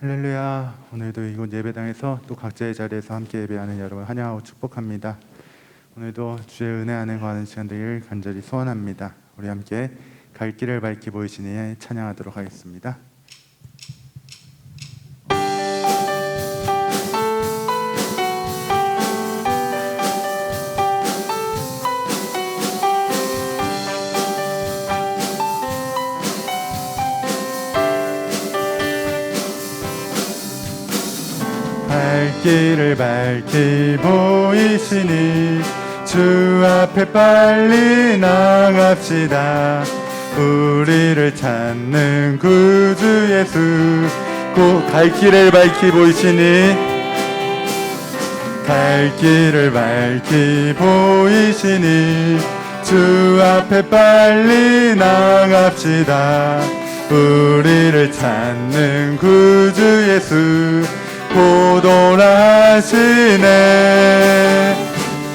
할렐루야. 오늘도 이곳 예배당에서 또 각자의 자리에서 함께 예배하는 여러분 환영하고 축복합니다. 오늘도 주의 은혜 안에 거하는 시간 되길 간절히 소원합니다. 우리 함께 갈 길을 밝히 보이시니 찬양하도록 하겠습니다. 갈 길을 밝히 보이시니 주 앞에 빨리 나갑시다. 우리를 찾는 구주 예수 갈 길을 밝히 보이시니 갈 길을 밝히 보이시니 주 앞에 빨리 나갑시다. 우리를 찾는 구주 예수 고돌하시네.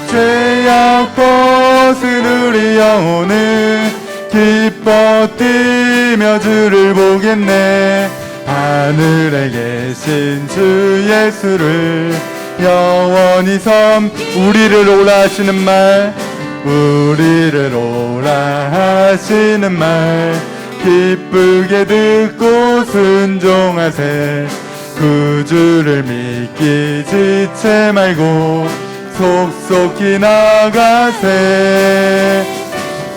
죄악 벗은 우리 영혼은 기뻐 뛰며 주를 보겠네. 하늘에 계신 주 예수를 영원히 우리를 오라 하시는 말, 우리를 오라 하시는 말 기쁘게 듣고 순종하세. 구주를 믿기 지체 말고 속속히 나가세.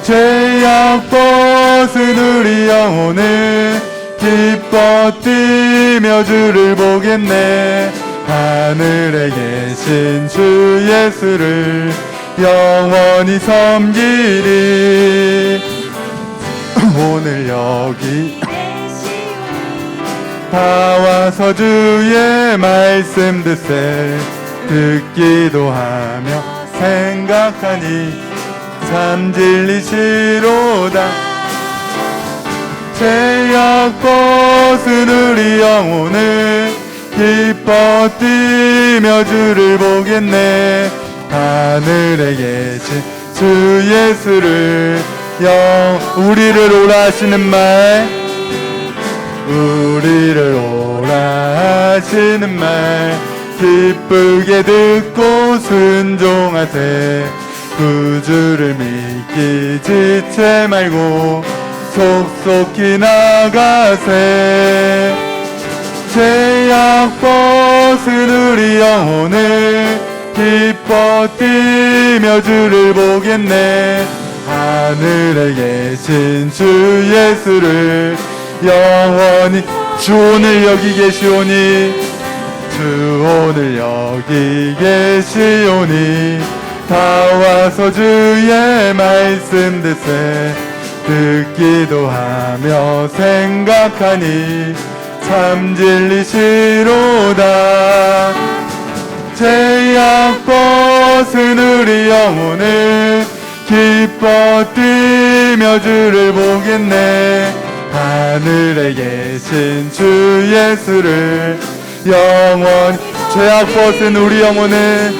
죄악 벗은 우리 영혼은 기뻐 뛰며 주를 보겠네. 하늘에 계신 주 예수를 영원히 섬기리. 오늘 여기 다 와서 주의 말씀 듣기도 하며 생각하니 참 진리시로다. 죄악 벗은 우리 영혼은 기뻐 뛰며 주를 보겠네. 하늘에 계신 주 예수를 우리를 오라 하시는 말, 우리를 오라 하시는 말 기쁘게 듣고 순종하세. 구주를 믿기 지체 말고 속속히 나가세. 죄악 벗은 우리 영혼을 기뻐 뛰며 주를 보겠네. 하늘에 계신 주 예수를 영원히 주 오늘 여기 계시오니, 주 오늘 여기 계시오니 다 와서 주의 말씀 듣기도 하며 생각하니 참 진리시로다. 죄악 벗은 우리 영혼을 기뻐 뛰며 주를 보겠네. 하늘에 계신 주 예수를 영원히 죄악 벗은 우리 영혼을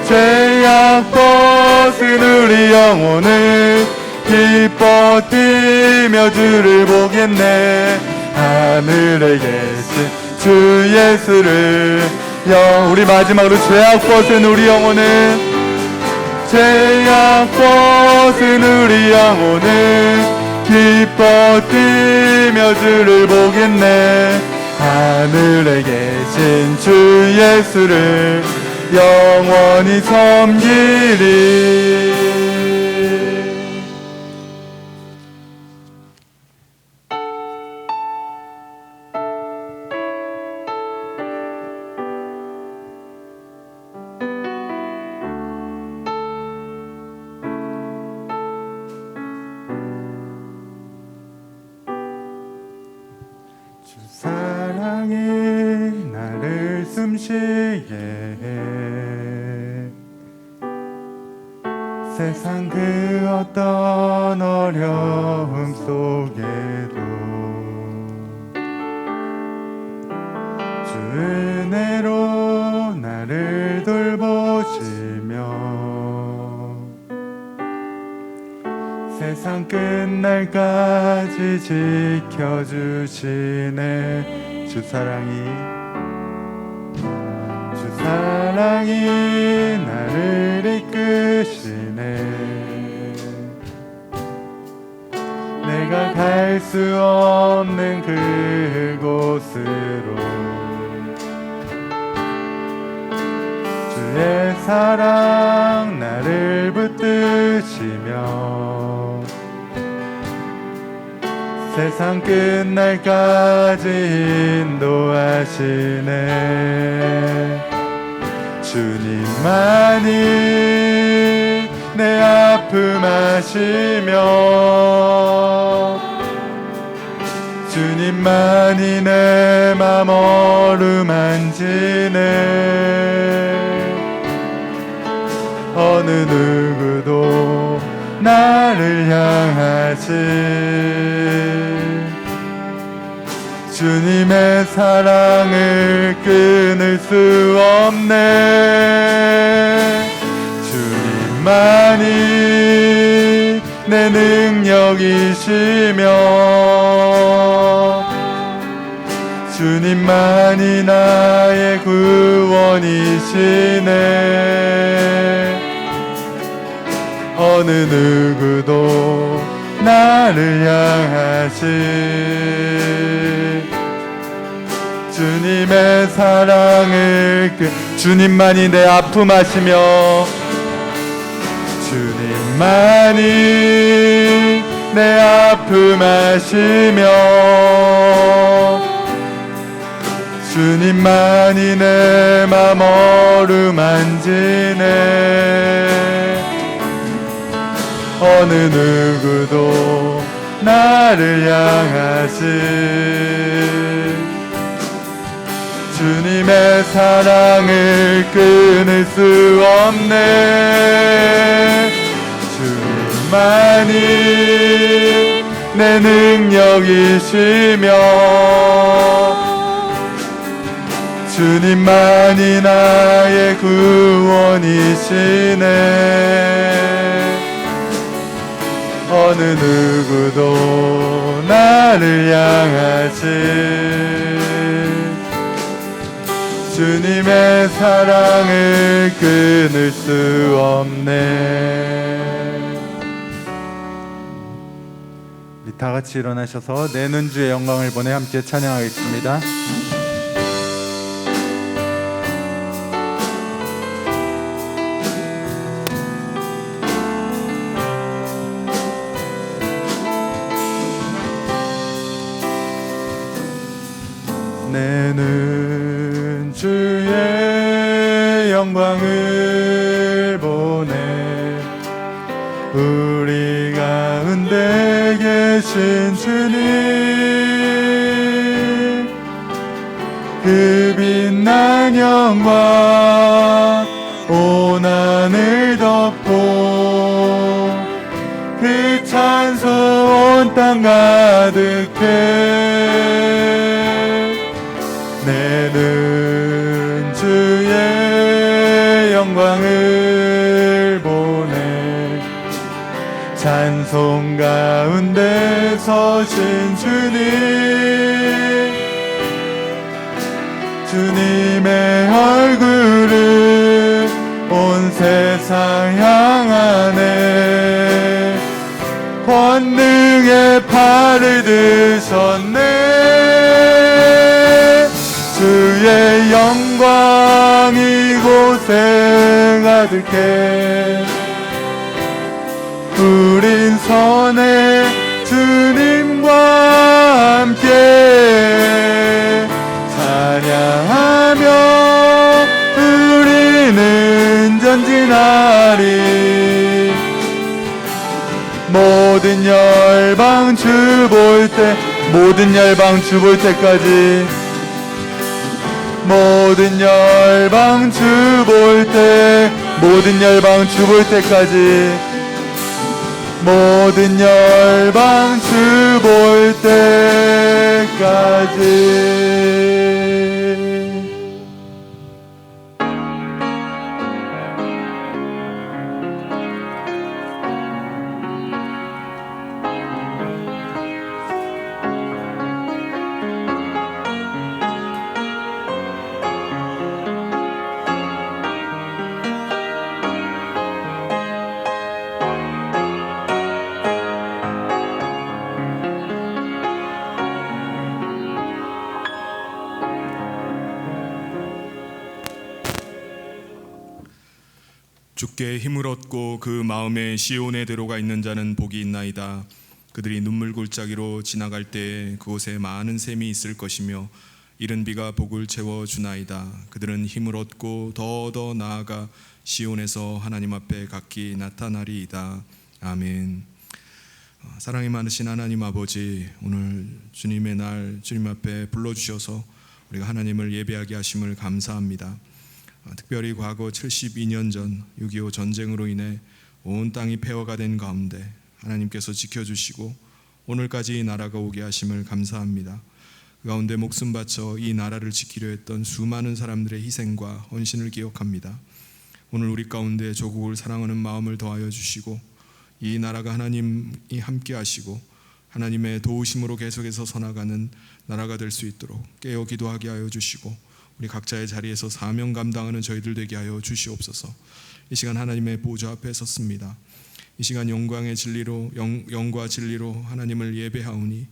죄악 벗은 우리 영혼을 기뻐 뛰며 주를 보겠네. 하늘에 계신 주 예수를 우리 마지막으로 죄악 벗은 우리 영혼을 죄악 벗은 우리 영혼을 기뻐 뛰며 주를 보겠네. 하늘에 계신 주 예수를 영원히 섬기리. 사랑이 나를 숨쉬게 해. 세상 그 어떤 어려움 속에도 주 은혜로 나를 돌보시며 세상 끝날까지 지켜주시네. 주 주 사랑이 나를 이끄시네. 내가 갈 수 없는 그곳으로 주의 사랑 나를 붙드시며 세상 끝날까지 인도하시네. 주님만이 내 아픔 아시며 주님만이 내 맘 어루만지네. 어느 누구도 나를 향하지 주님의 사랑을 끊을 수 없네. 주님만이 내 능력이시며 주님만이 나의 구원이시네. 어느 누구도 나를 향하시 주님의 사랑을 주님만이 내 아픔 아시며 주님만이 내 아픔 아시며 주님만이 내 맘 어루만지네. 어느 누구도 나를 향하시 주님의 사랑을 끊을 수 없네. 주님만이 내 능력이시며 주님만이 나의 구원이시네. 어느 누구도 나를 향하시 주님의 사랑을 끊을 수 없네. 우리 다 같이 일어나셔서 내는 주의 영광을 보내 함께 찬양하겠습니다. 내는 주의 영광을 보내 우리 가운데 계신 주님 그 빛난 영광 온 하늘 덮고 그 찬송 온 땅 가득해 내는 주의 영광을 보내 찬송 가운데 서신 주님의 얼굴을 온 세상 향하네 권능의 팔을 드셨네 주의 영광 이곳에 가득해 우린 선해 주님과 함께 찬양하며 우리는 전진하리 모든 열방 주 볼 때 모든 열방 주 볼 때까지 모든 열방 주 볼 때 모든 열방 주 볼 때까지 모든 열방 주 볼 때까지 주께 힘을 얻고 그 마음에 시온의 대로가 있는 자는 복이 있나이다. 그들이 눈물 골짜기로 지나갈 때에 그곳에 많은 샘이 있을 것이며 이른 비가 복을 채워주나이다. 그들은 힘을 얻고 더 나아가 시온에서 하나님 앞에 각기 나타나리이다. 아멘. 사랑이 많으신 하나님 아버지, 오늘 주님의 날 주님 앞에 불러주셔서 우리가 하나님을 예배하게 하심을 감사합니다. 특별히 과거 72년 전 6.25 전쟁으로 인해 온 땅이 폐허가 된 가운데 하나님께서 지켜주시고 오늘까지 이 나라가 오게 하심을 감사합니다. 그 가운데 목숨 바쳐 이 나라를 지키려 했던 수많은 사람들의 희생과 헌신을 기억합니다. 오늘 우리 가운데 조국을 사랑하는 마음을 더하여 주시고 이 나라가 하나님이 함께 하시고 하나님의 도우심으로 계속해서 서나가는 나라가 될 수 있도록 깨어 기도하게 하여 주시고 우리 각자의 자리에서 사명 감당하는 저희들 되게 하여 주시옵소서. 이 시간 하나님의 보좌 앞에 섰습니다. 이 시간 영광의 진리로 영과 진리로 하나님을 예배하오니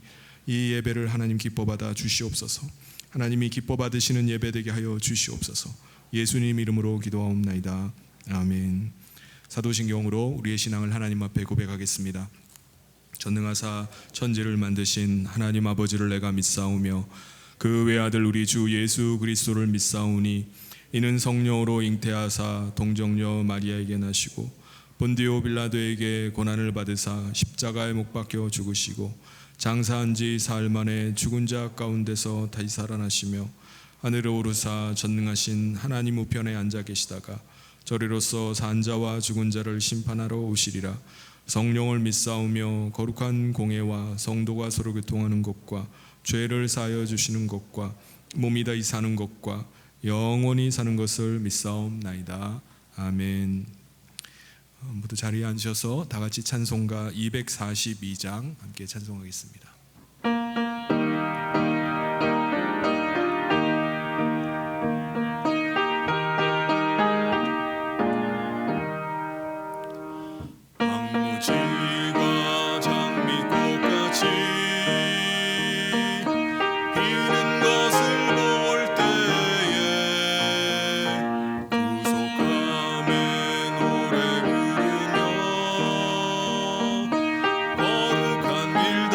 이 예배를 하나님 기뻐 받아 주시옵소서. 하나님이 기뻐 받으시는 예배 되게 하여 주시옵소서. 예수님 이름으로 기도하옵나이다. 아멘. 사도신경으로 우리의 신앙을 하나님 앞에 고백하겠습니다. 전능하사 천지를 만드신 하나님 아버지를 내가 믿사오며 그 외아들 우리 주 예수 그리스도를 믿사오니 이는 성령으로 잉태하사 동정녀 마리아에게 나시고 본디오 빌라도에게 고난을 받으사 십자가에 못 박혀 죽으시고 장사한 지 사흘 만에 죽은 자 가운데서 다시 살아나시며 하늘에 오르사 전능하신 하나님 우편에 앉아 계시다가 저리로서 산 자와 죽은 자를 심판하러 오시리라. 성령을 믿사오며 거룩한 공회와 성도가 서로 교통하는 것과 죄를 사하여 주시는 것과 몸이 다시 사는 것과 영원히 사는 것을 믿사옵나이다. 아멘. 모두 자리에 앉으셔서 다 같이 찬송가 242장 함께 찬송하겠습니다. 거룩한 길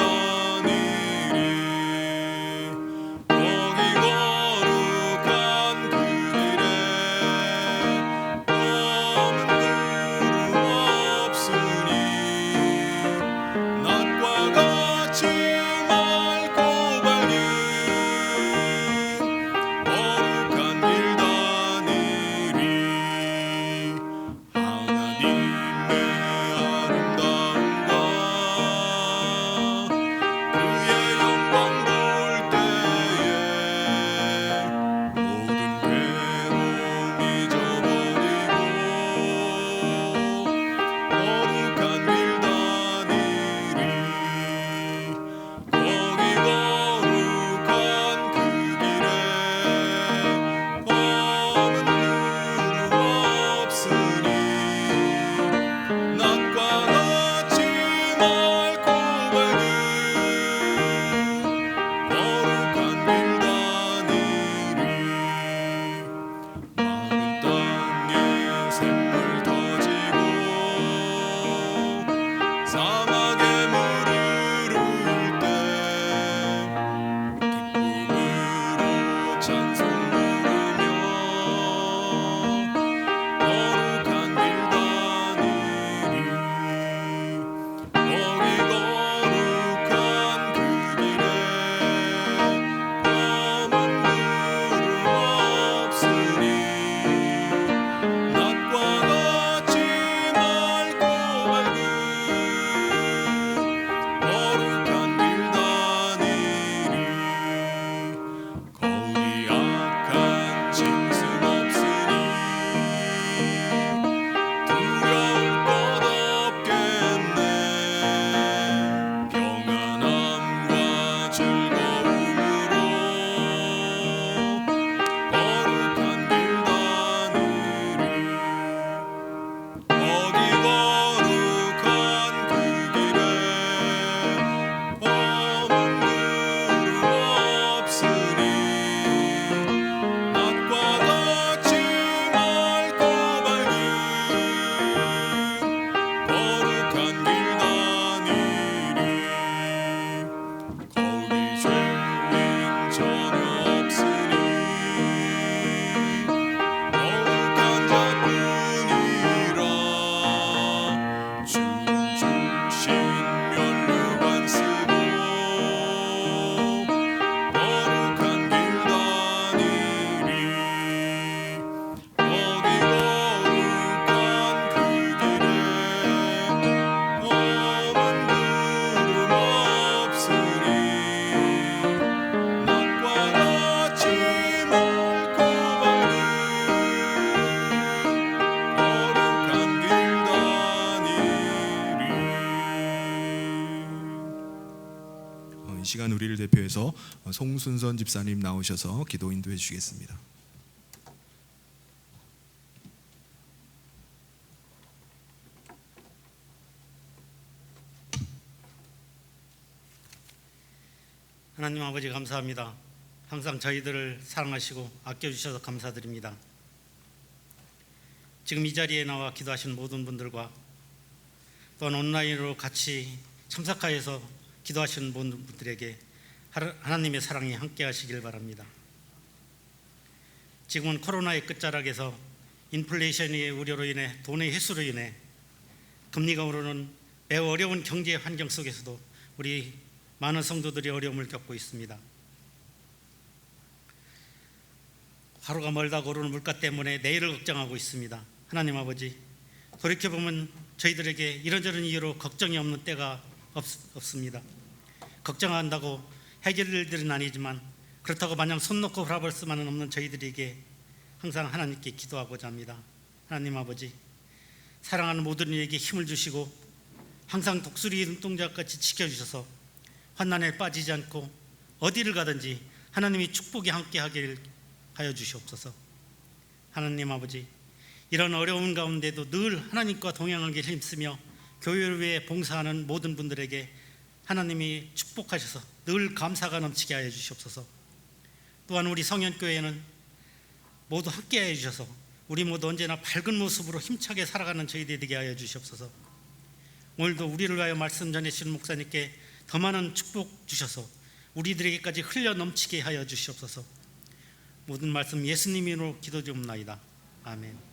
시간 우리를 대표해서 송순선 집사님 나오셔서 기도 인도해 주시겠습니다. 하나님 아버지 감사합니다. 항상 저희들을 사랑하시고 아껴주셔서 감사드립니다. 지금 이 자리에 나와 기도하신 모든 분들과 또한 온라인으로 같이 참석하여서 기도하시는 모든 분들에게 하나님의 사랑이 함께 하시길 바랍니다. 지금은 코로나의 끝자락에서 인플레이션의 우려로 인해 돈의 회수로 인해 금리가 오르는 매우 어려운 경제 환경 속에서도 우리 많은 성도들이 어려움을 겪고 있습니다. 하루가 멀다고 오르는 물가 때문에 내일을 걱정하고 있습니다. 하나님 아버지, 돌이켜보면 저희들에게 이런저런 이유로 걱정이 없는 때가 없습니다. 걱정한다고 해결될 일들은 아니지만 그렇다고 마냥 손 놓고 바라볼 수만은 없는 저희들에게 항상 하나님께 기도하고자 합니다. 하나님 아버지, 사랑하는 모든 이에게 힘을 주시고 항상 독수리 눈동자같이 지켜주셔서 환난에 빠지지 않고 어디를 가든지 하나님이 축복이 함께 하길 하여 주시옵소서. 하나님 아버지, 이런 어려운 가운데도 늘 하나님과 동행하길 힘쓰며 교회를 위해 봉사하는 모든 분들에게 하나님이 축복하셔서 늘 감사가 넘치게 하여 주시옵소서. 또한 우리 성현교회는 모두 함께 하여 주셔서 우리 모두 언제나 밝은 모습으로 힘차게 살아가는 저희들이 되게 하여 주시옵소서. 오늘도 우리를 위하여 말씀 전해주시는 목사님께 더 많은 축복 주셔서 우리들에게까지 흘려 넘치게 하여 주시옵소서. 모든 말씀 예수님 이름으로 기도드리옵나이다. 아멘.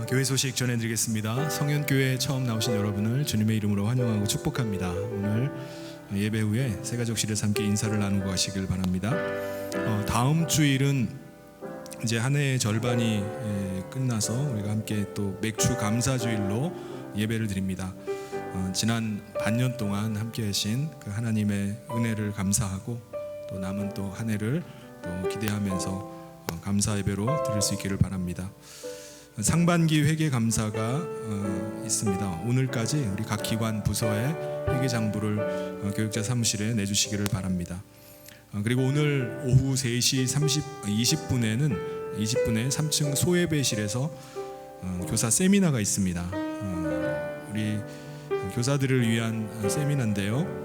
교회 소식 전해드리겠습니다. 성현교회 처음 나오신 여러분을 주님의 이름으로 환영하고 축복합니다. 오늘 예배 후에 새가족실에서 함께 인사를 나누고 가시길 바랍니다. 다음 주일은 이제 한 해의 절반이 끝나서 우리가 함께 또 맥주 감사주일로 예배를 드립니다. 지난 반년 동안 함께 하신 그 하나님의 은혜를 감사하고 또 남은 또 한 해를 또 기대하면서 감사 예배로 드릴 수 있기를 바랍니다. 상반기 회계 감사가 있습니다. 오늘까지 우리 각 기관 부서의 회계 장부를 교육자 사무실에 내주시기를 바랍니다. 그리고 오늘 오후 3시 20분에 3층 소예배실에서 교사 세미나가 있습니다. 우리 교사들을 위한 세미나인데요.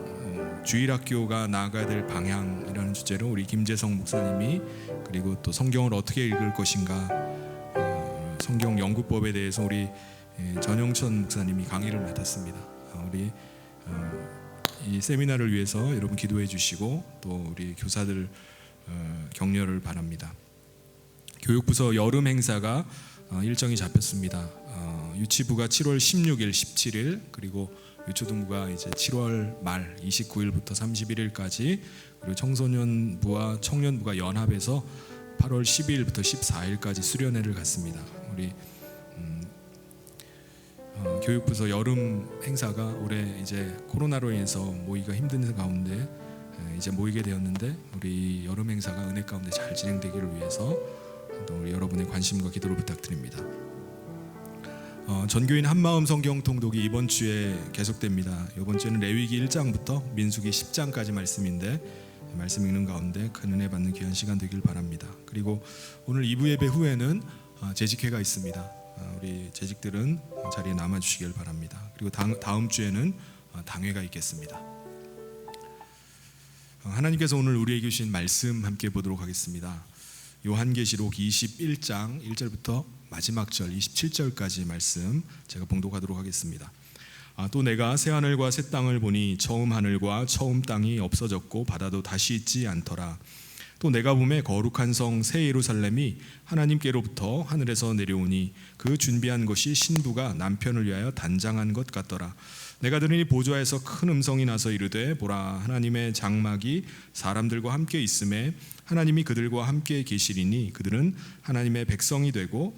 주일학교가 나아가야 될 방향이라는 주제로 우리 김재성 목사님이 그리고 또 성경을 어떻게 읽을 것인가 성경 연구법에 대해서 우리 전영천 목사님이 강의를 맡았습니다. 우리 이 세미나를 위해서 여러분 기도해 주시고 또 우리 교사들 격려를 바랍니다. 교육부서 여름 행사가 일정이 잡혔습니다. 유치부가 7월 16일, 17일 그리고 유초등부가 이제 7월 말 29일부터 31일까지 그리고 청소년부와 청년부가 연합해서 8월 12일부터 14일까지 수련회를 갔습니다. 우리 교육부서 여름 행사가 올해 이제 코로나로 인해서 모이기가 힘든 가운데 이제 모이게 되었는데 우리 여름 행사가 은혜 가운데 잘 진행되기를 위해서 또 우리 여러분의 관심과 기도를 부탁드립니다. 전교인 한마음 성경 통독이 이번 주에 계속됩니다. 이번 주에는 레위기 1장부터 민수기 10장까지 말씀인데 말씀 읽는 가운데 큰 은혜 받는 귀한 시간 되길 바랍니다. 그리고 오늘 2부 예배 후에는 재직회가 있습니다. 우리 재직들은 자리에 남아주시길 바랍니다. 그리고 다음 주에는 당회가 있겠습니다. 하나님께서 오늘 우리에게 주신 말씀 함께 보도록 하겠습니다. 요한계시록 21장 1절부터 마지막 절 27절까지 말씀 제가 봉독하도록 하겠습니다. 또 내가 새 하늘과 새 땅을 보니 처음 하늘과 처음 땅이 없어졌고 바다도 다시 있지 않더라. 또 내가 보매 거룩한 성 새 예루살렘이 하나님께로부터 하늘에서 내려오니 그 준비한 것이 신부가 남편을 위하여 단장한 것 같더라. 내가 들으니 보좌에서 큰 음성이 나서 이르되 보라 하나님의 장막이 사람들과 함께 있음에 하나님이 그들과 함께 계시리니 그들은 하나님의 백성이 되고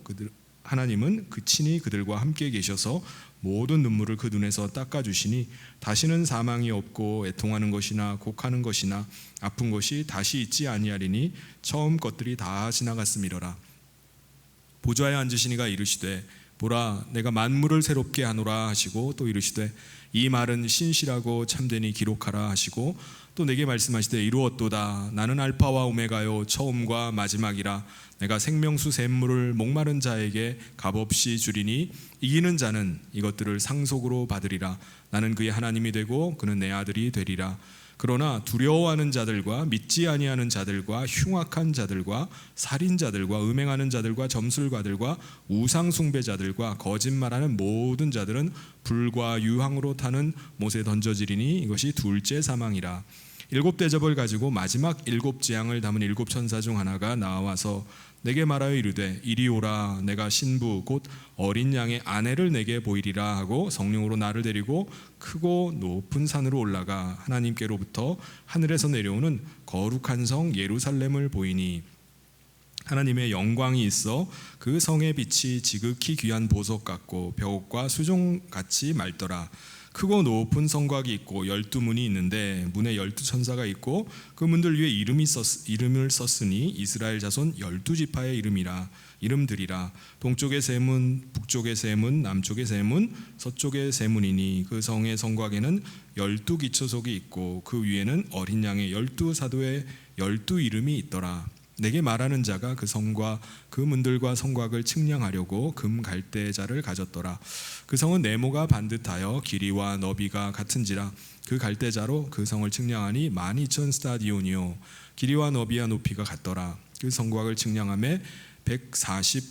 하나님은 그 친히 그들과 함께 계셔서 모든 눈물을 그 눈에서 닦아주시니 다시는 사망이 없고 애통하는 것이나 곡하는 것이나 아픈 것이 다시 있지 아니하리니 처음 것들이 다 지나갔음이로라. 보좌에 앉으시니가 이르시되 보라 내가 만물을 새롭게 하노라 하시고 또 이르시되 이 말은 신실하고 참되니 기록하라 하시고 또 내게 말씀하시되 이루었도다. 나는 알파와 오메가요 처음과 마지막이라. 내가 생명수 샘물을 목마른 자에게 값없이 주리니 이기는 자는 이것들을 상속으로 받으리라. 나는 그의 하나님이 되고 그는 내 아들이 되리라. 그러나 두려워하는 자들과 믿지 아니하는 자들과 흉악한 자들과 살인자들과 음행하는 자들과 점술가들과 우상 숭배자들과 거짓말하는 모든 자들은 불과 유황으로 타는 못에 던져지리니 이것이 둘째 사망이라. 7 대접을 가지고 마지막 7 재앙을 담은 7 천사 중 하나가 나와서 내게 말하여 이르되 이리 오라. 내가 신부 곧 어린 양의 아내를 내게 보이리라 하고 성령으로 나를 데리고 크고 높은 산으로 올라가 하나님께로부터 하늘에서 내려오는 거룩한 성 예루살렘을 보이니 하나님의 영광이 있어 그 성의 빛이 지극히 귀한 보석 같고 벽과 수종같이 맑더라. 크고 높은 성곽이 있고 12문이 있는데 문에 12천사가 있고 그 문들 위에 이름을 썼으니 이스라엘 자손 12지파의 이름들이라. 동쪽의 세 문, 북쪽의 세 문, 남쪽의 세 문, 서쪽의 세 문이니 그 성의 성곽에는 12기초석이 있고 그 위에는 어린 양의 12사도의 12 이름이 있더라. 내게 말하는 자가 그 성과 그 문들과 성곽을 측량하려고 금 갈대자를 가졌더라. 그 성은 네모가 반듯하여 길이와 너비가 같은지라. 그 갈대자로 그 성을 측량하니 12,000 스타디온이요 길이와 너비와 높이가 같더라. 그 성곽을 측량하매 140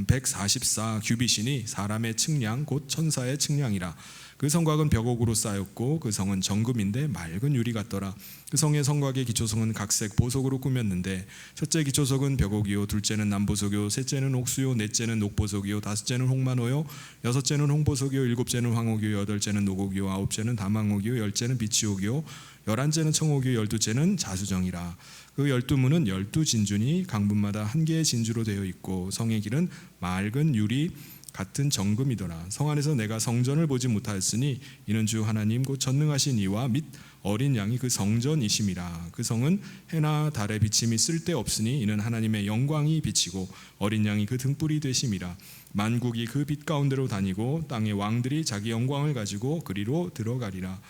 144 규빗이니 사람의 측량 곧 천사의 측량이라. 그 성곽은 벽옥으로 쌓였고 그 성은 정금인데 맑은 유리 같더라. 그 성의 성곽의 기초성은 각색 보석으로 꾸몄는데 첫째 기초석은 벽옥이요 둘째는 남보석이요 셋째는 옥수요 넷째는 녹보석이요 다섯째는 홍만호요 여섯째는 홍보석이요 일곱째는 황옥이요 여덟째는 노곡이요 아홉째는 담황옥이요 열째는 비치옥이요 열한째는 청옥이요 열두째는 자수정이라. 그 12문은 12진주니 강문마다 한 개의 진주로 되어 있고 성의 길은 맑은 유리 같은 정금이더라. 성 안에서 내가 성전을 보지 못하였으니 이는 주 하나님 곧 전능하신 이와 및 어린 양이 그 성전이심이라. 그 성은 해나 달의 비침이 쓸데없으니 이는 하나님의 영광이 비치고 어린 양이 그 등불이 되심이라. 만국이 그 빛 가운데로 다니고 땅의 왕들이 자기 영광을 가지고 그리로 들어가리라.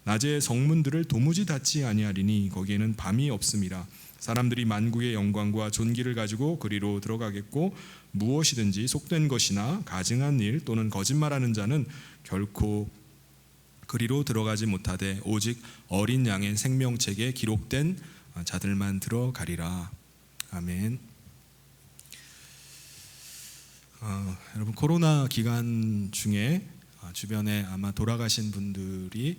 낮에 성문들을 도무지 닫지 아니하리니 거기에는 밤이 없음이라. 사람들이 만국의 영광과 존귀를 가지고 그리로 들어가겠고 무엇이든지 속된 것이나 가증한 일 또는 거짓말하는 자는 결코 그리로 들어가지 못하되 오직 어린 양의 생명책에 기록된 자들만 들어가리라. 아멘. 여러분 코로나 기간 중에 주변에 아마 돌아가신 분들이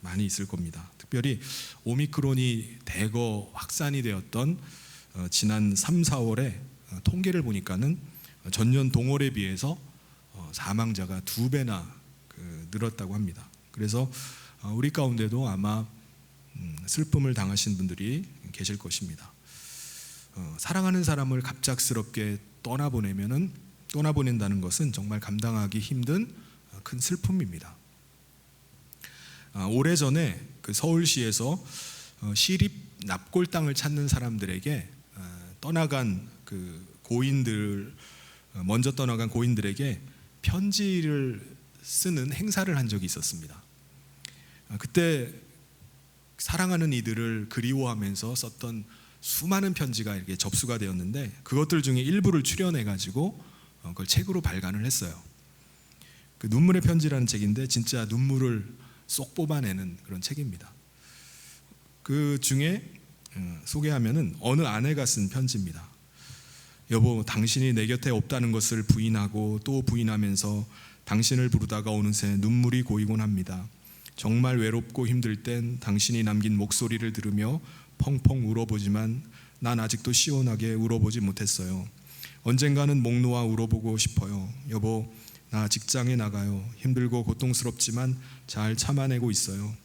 많이 있을 겁니다. 특별히 오미크론이 대거 확산이 되었던 지난 3, 4월에 통계를 보니까는 전년 동월에 비해서 사망자가 2배나 늘었다고 합니다. 그래서 우리 가운데도 아마 슬픔을 당하신 분들이 계실 것입니다. 사랑하는 사람을 갑작스럽게 떠나보낸다는 것은 정말 감당하기 힘든 큰 슬픔입니다. 오래전에 그 서울시에서 시립 납골 땅을 찾는 사람들에게 떠나간 그 고인들 먼저 떠나간 고인들에게 편지를 쓰는 행사를 한 적이 있었습니다. 그때 사랑하는 이들을 그리워하면서 썼던 수많은 편지가 이렇게 접수가 되었는데 그것들 중에 일부를 추려내 가지고 그걸 책으로 발간을 했어요. 그 눈물의 편지라는 책인데 진짜 눈물을 쏙 뽑아내는 그런 책입니다. 그 중에 소개하면은 어느 아내가 쓴 편지입니다. 여보, 당신이 내 곁에 없다는 것을 부인하고 또 부인하면서 당신을 부르다가 어느새 눈물이 고이곤 합니다. 정말 외롭고 힘들 땐 당신이 남긴 목소리를 들으며 펑펑 울어보지만 난 아직도 시원하게 울어보지 못했어요. 언젠가는 목 놓아 울어보고 싶어요. 여보, 나 직장에 나가요. 힘들고 고통스럽지만 잘 참아내고 있어요.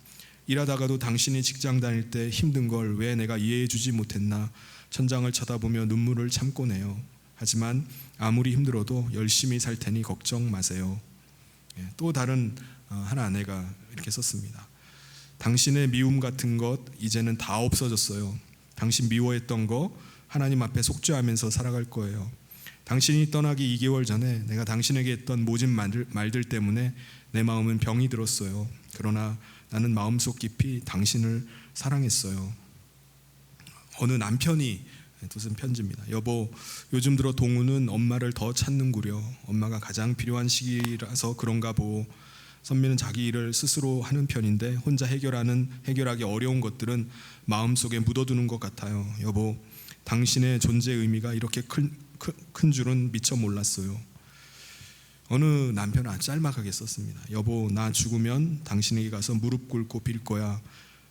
일하다가도 당신이 직장 다닐 때 힘든 걸 왜 내가 이해해 주지 못했나 천장을 쳐다보며 눈물을 참곤 해요. 하지만 아무리 힘들어도 열심히 살 테니 걱정 마세요. 또 다른 한 아내가 이렇게 썼습니다. 당신의 미움 같은 것 이제는 다 없어졌어요. 당신 미워했던 거 하나님 앞에 속죄하면서 살아갈 거예요. 당신이 떠나기 2개월 전에 내가 당신에게 했던 모진 말들 때문에 내 마음은 병이 들었어요. 그러나 나는 마음속 깊이 당신을 사랑했어요. 어느 남편이 또 쓴 편지입니다. 여보, 요즘 들어 동우는 엄마를 더 찾는구려. 엄마가 가장 필요한 시기라서 그런가 보. 선미는 자기 일을 스스로 하는 편인데 혼자 해결하기 어려운 것들은 마음속에 묻어두는 것 같아요. 여보, 당신의 존재의 의미가 이렇게 큰 줄은 미처 몰랐어요. 어느 남편은 아주 짤막하게 썼습니다. 여보, 나 죽으면 당신에게 가서 무릎 꿇고 빌 거야.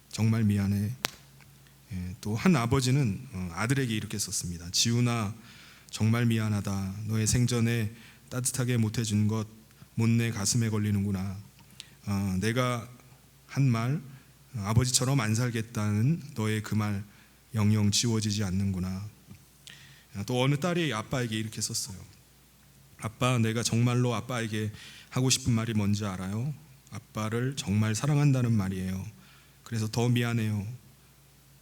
정말 미안해. 또 한 아버지는 아들에게 이렇게 썼습니다. 지훈아, 정말 미안하다. 너의 생전에 따뜻하게 못해준 것 못내 가슴에 걸리는구나. 내가 한 말 아버지처럼 안 살겠다는 너의 그 말 영영 지워지지 않는구나. 또 어느 딸이 아빠에게 이렇게 썼어요. 아빠, 내가 정말로 아빠에게 하고 싶은 말이 뭔지 알아요? 아빠를 정말 사랑한다는 말이에요. 그래서 더 미안해요.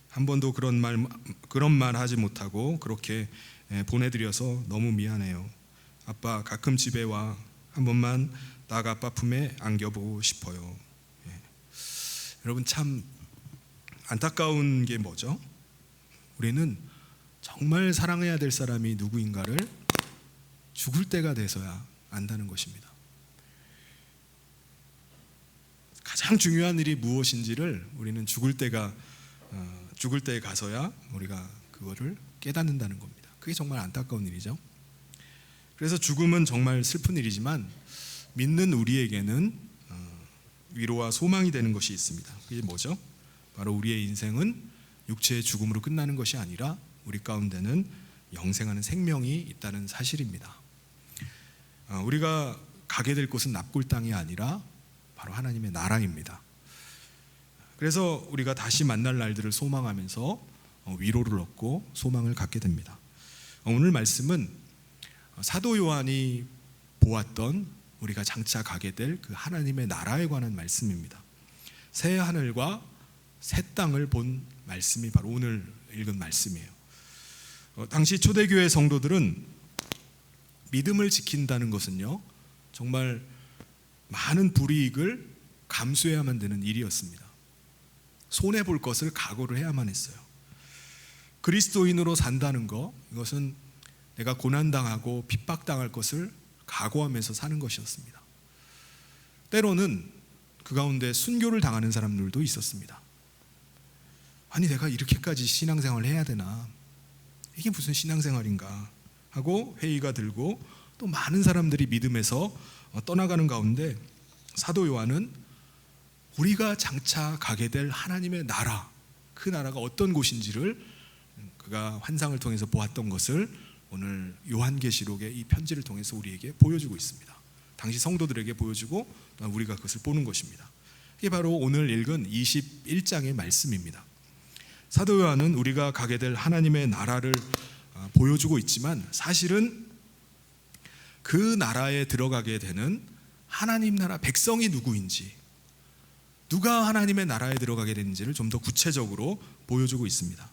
한 번도 그런 말 하지 못하고 그렇게 보내드려서 너무 미안해요. 아빠, 가끔 집에 와. 한 번만 딱 아빠 품에 안겨보고 싶어요. 여러분, 참 안타까운 게 뭐죠? 우리는 정말 사랑해야 될 사람이 누구인가를 죽을 때가 돼서야 안다는 것입니다. 가장 중요한 일이 무엇인지를 우리는 죽을 때에 가서야 우리가 그거를 깨닫는다는 겁니다. 그게 정말 안타까운 일이죠. 그래서 죽음은 정말 슬픈 일이지만 믿는 우리에게는 위로와 소망이 되는 것이 있습니다. 그게 뭐죠? 바로 우리의 인생은 육체의 죽음으로 끝나는 것이 아니라 우리 가운데는 영생하는 생명이 있다는 사실입니다. 우리가 가게 될 곳은 납골 땅이 아니라 바로 하나님의 나라입니다. 그래서 우리가 다시 만날 날들을 소망하면서 위로를 얻고 소망을 갖게 됩니다. 오늘 말씀은 사도 요한이 보았던 우리가 장차 가게 될 그 하나님의 나라에 관한 말씀입니다. 새 하늘과 새 땅을 본 말씀이 바로 오늘 읽은 말씀이에요. 당시 초대교회 성도들은 믿음을 지킨다는 것은요, 정말 많은 불이익을 감수해야만 되는 일이었습니다. 손해볼 것을 각오를 해야만 했어요. 그리스도인으로 산다는 것, 이것은 내가 고난당하고 핍박당할 것을 각오하면서 사는 것이었습니다. 때로는 그 가운데 순교를 당하는 사람들도 있었습니다. 아니, 내가 이렇게까지 신앙생활을 해야 되나? 이게 무슨 신앙생활인가? 하고 회의가 들고 또 많은 사람들이 믿음에서 떠나가는 가운데 사도 요한은 우리가 장차 가게 될 하나님의 나라, 그 나라가 어떤 곳인지를 그가 환상을 통해서 보았던 것을 오늘 요한계시록의 이 편지를 통해서 우리에게 보여주고 있습니다. 당시 성도들에게 보여주고 우리가 그것을 보는 것입니다. 이게 바로 오늘 읽은 21장의 말씀입니다. 사도 요한은 우리가 가게 될 하나님의 나라를 보여주고 있지만 사실은 그 나라에 들어가게 되는 하나님 나라 백성이 누구인지, 누가 하나님의 나라에 들어가게 되는지를 좀 더 구체적으로 보여주고 있습니다.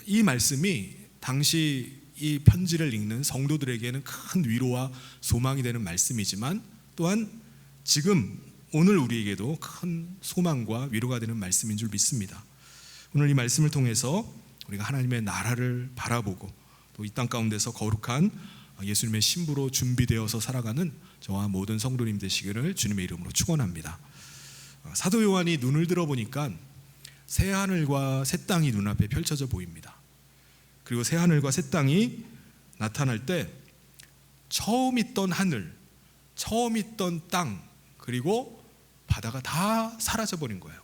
이 말씀이 당시 이 편지를 읽는 성도들에게는 큰 위로와 소망이 되는 말씀이지만 또한 지금 오늘 우리에게도 큰 소망과 위로가 되는 말씀인 줄 믿습니다. 오늘 이 말씀을 통해서 우리가 하나님의 나라를 바라보고 또 이 땅 가운데서 거룩한 예수님의 신부로 준비되어서 살아가는 저와 모든 성도님 되시기를 주님의 이름으로 축원합니다. 사도 요한이 눈을 들어보니까 새 하늘과 새 땅이 눈앞에 펼쳐져 보입니다. 그리고 새 하늘과 새 땅이 나타날 때 처음 있던 하늘, 처음 있던 땅, 그리고 바다가 다 사라져 버린 거예요.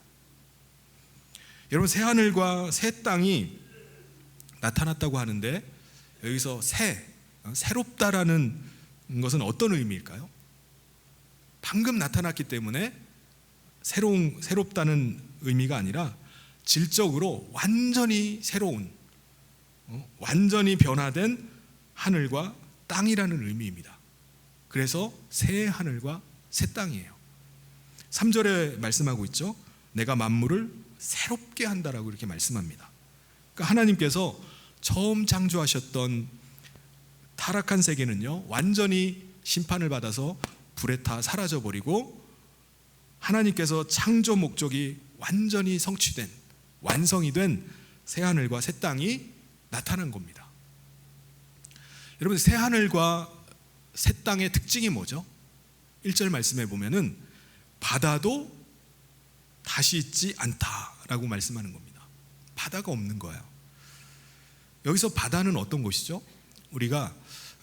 여러분, 새 하늘과 새 땅이 나타났다고 하는데 여기서 새롭다라는 것은 어떤 의미일까요? 방금 나타났기 때문에 새롭다는 의미가 아니라 질적으로 완전히 새로운, 완전히 변화된 하늘과 땅이라는 의미입니다. 그래서 새 하늘과 새 땅이에요. 3절에 말씀하고 있죠. 내가 만물을 새롭게 한다라고 이렇게 말씀합니다. 그러니까 하나님께서 처음 창조하셨던 타락한 세계는요, 완전히 심판을 받아서 불에 타 사라져 버리고 하나님께서 창조 목적이 완전히 성취된, 완성이 된 새 하늘과 새 땅이 나타난 겁니다. 여러분, 새 하늘과 새 땅의 특징이 뭐죠? 1절 말씀에 보면은 바다도 다시 있지 않다라고 말씀하는 겁니다. 바다가 없는 거예요. 여기서 바다는 어떤 곳이죠? 우리가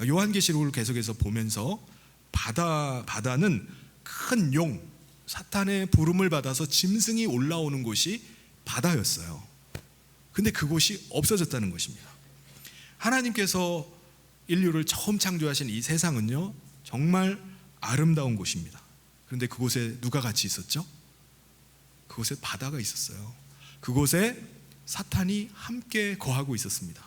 요한계시록을 계속해서 보면서 바다는 큰 용, 사탄의 부름을 받아서 짐승이 올라오는 곳이 바다였어요. 근데 그곳이 없어졌다는 것입니다. 하나님께서 인류를 처음 창조하신 이 세상은요, 정말 아름다운 곳입니다. 그런데 그곳에 누가 같이 있었죠? 그곳에 바다가 있었어요. 그곳에 사탄이 함께 거하고 있었습니다.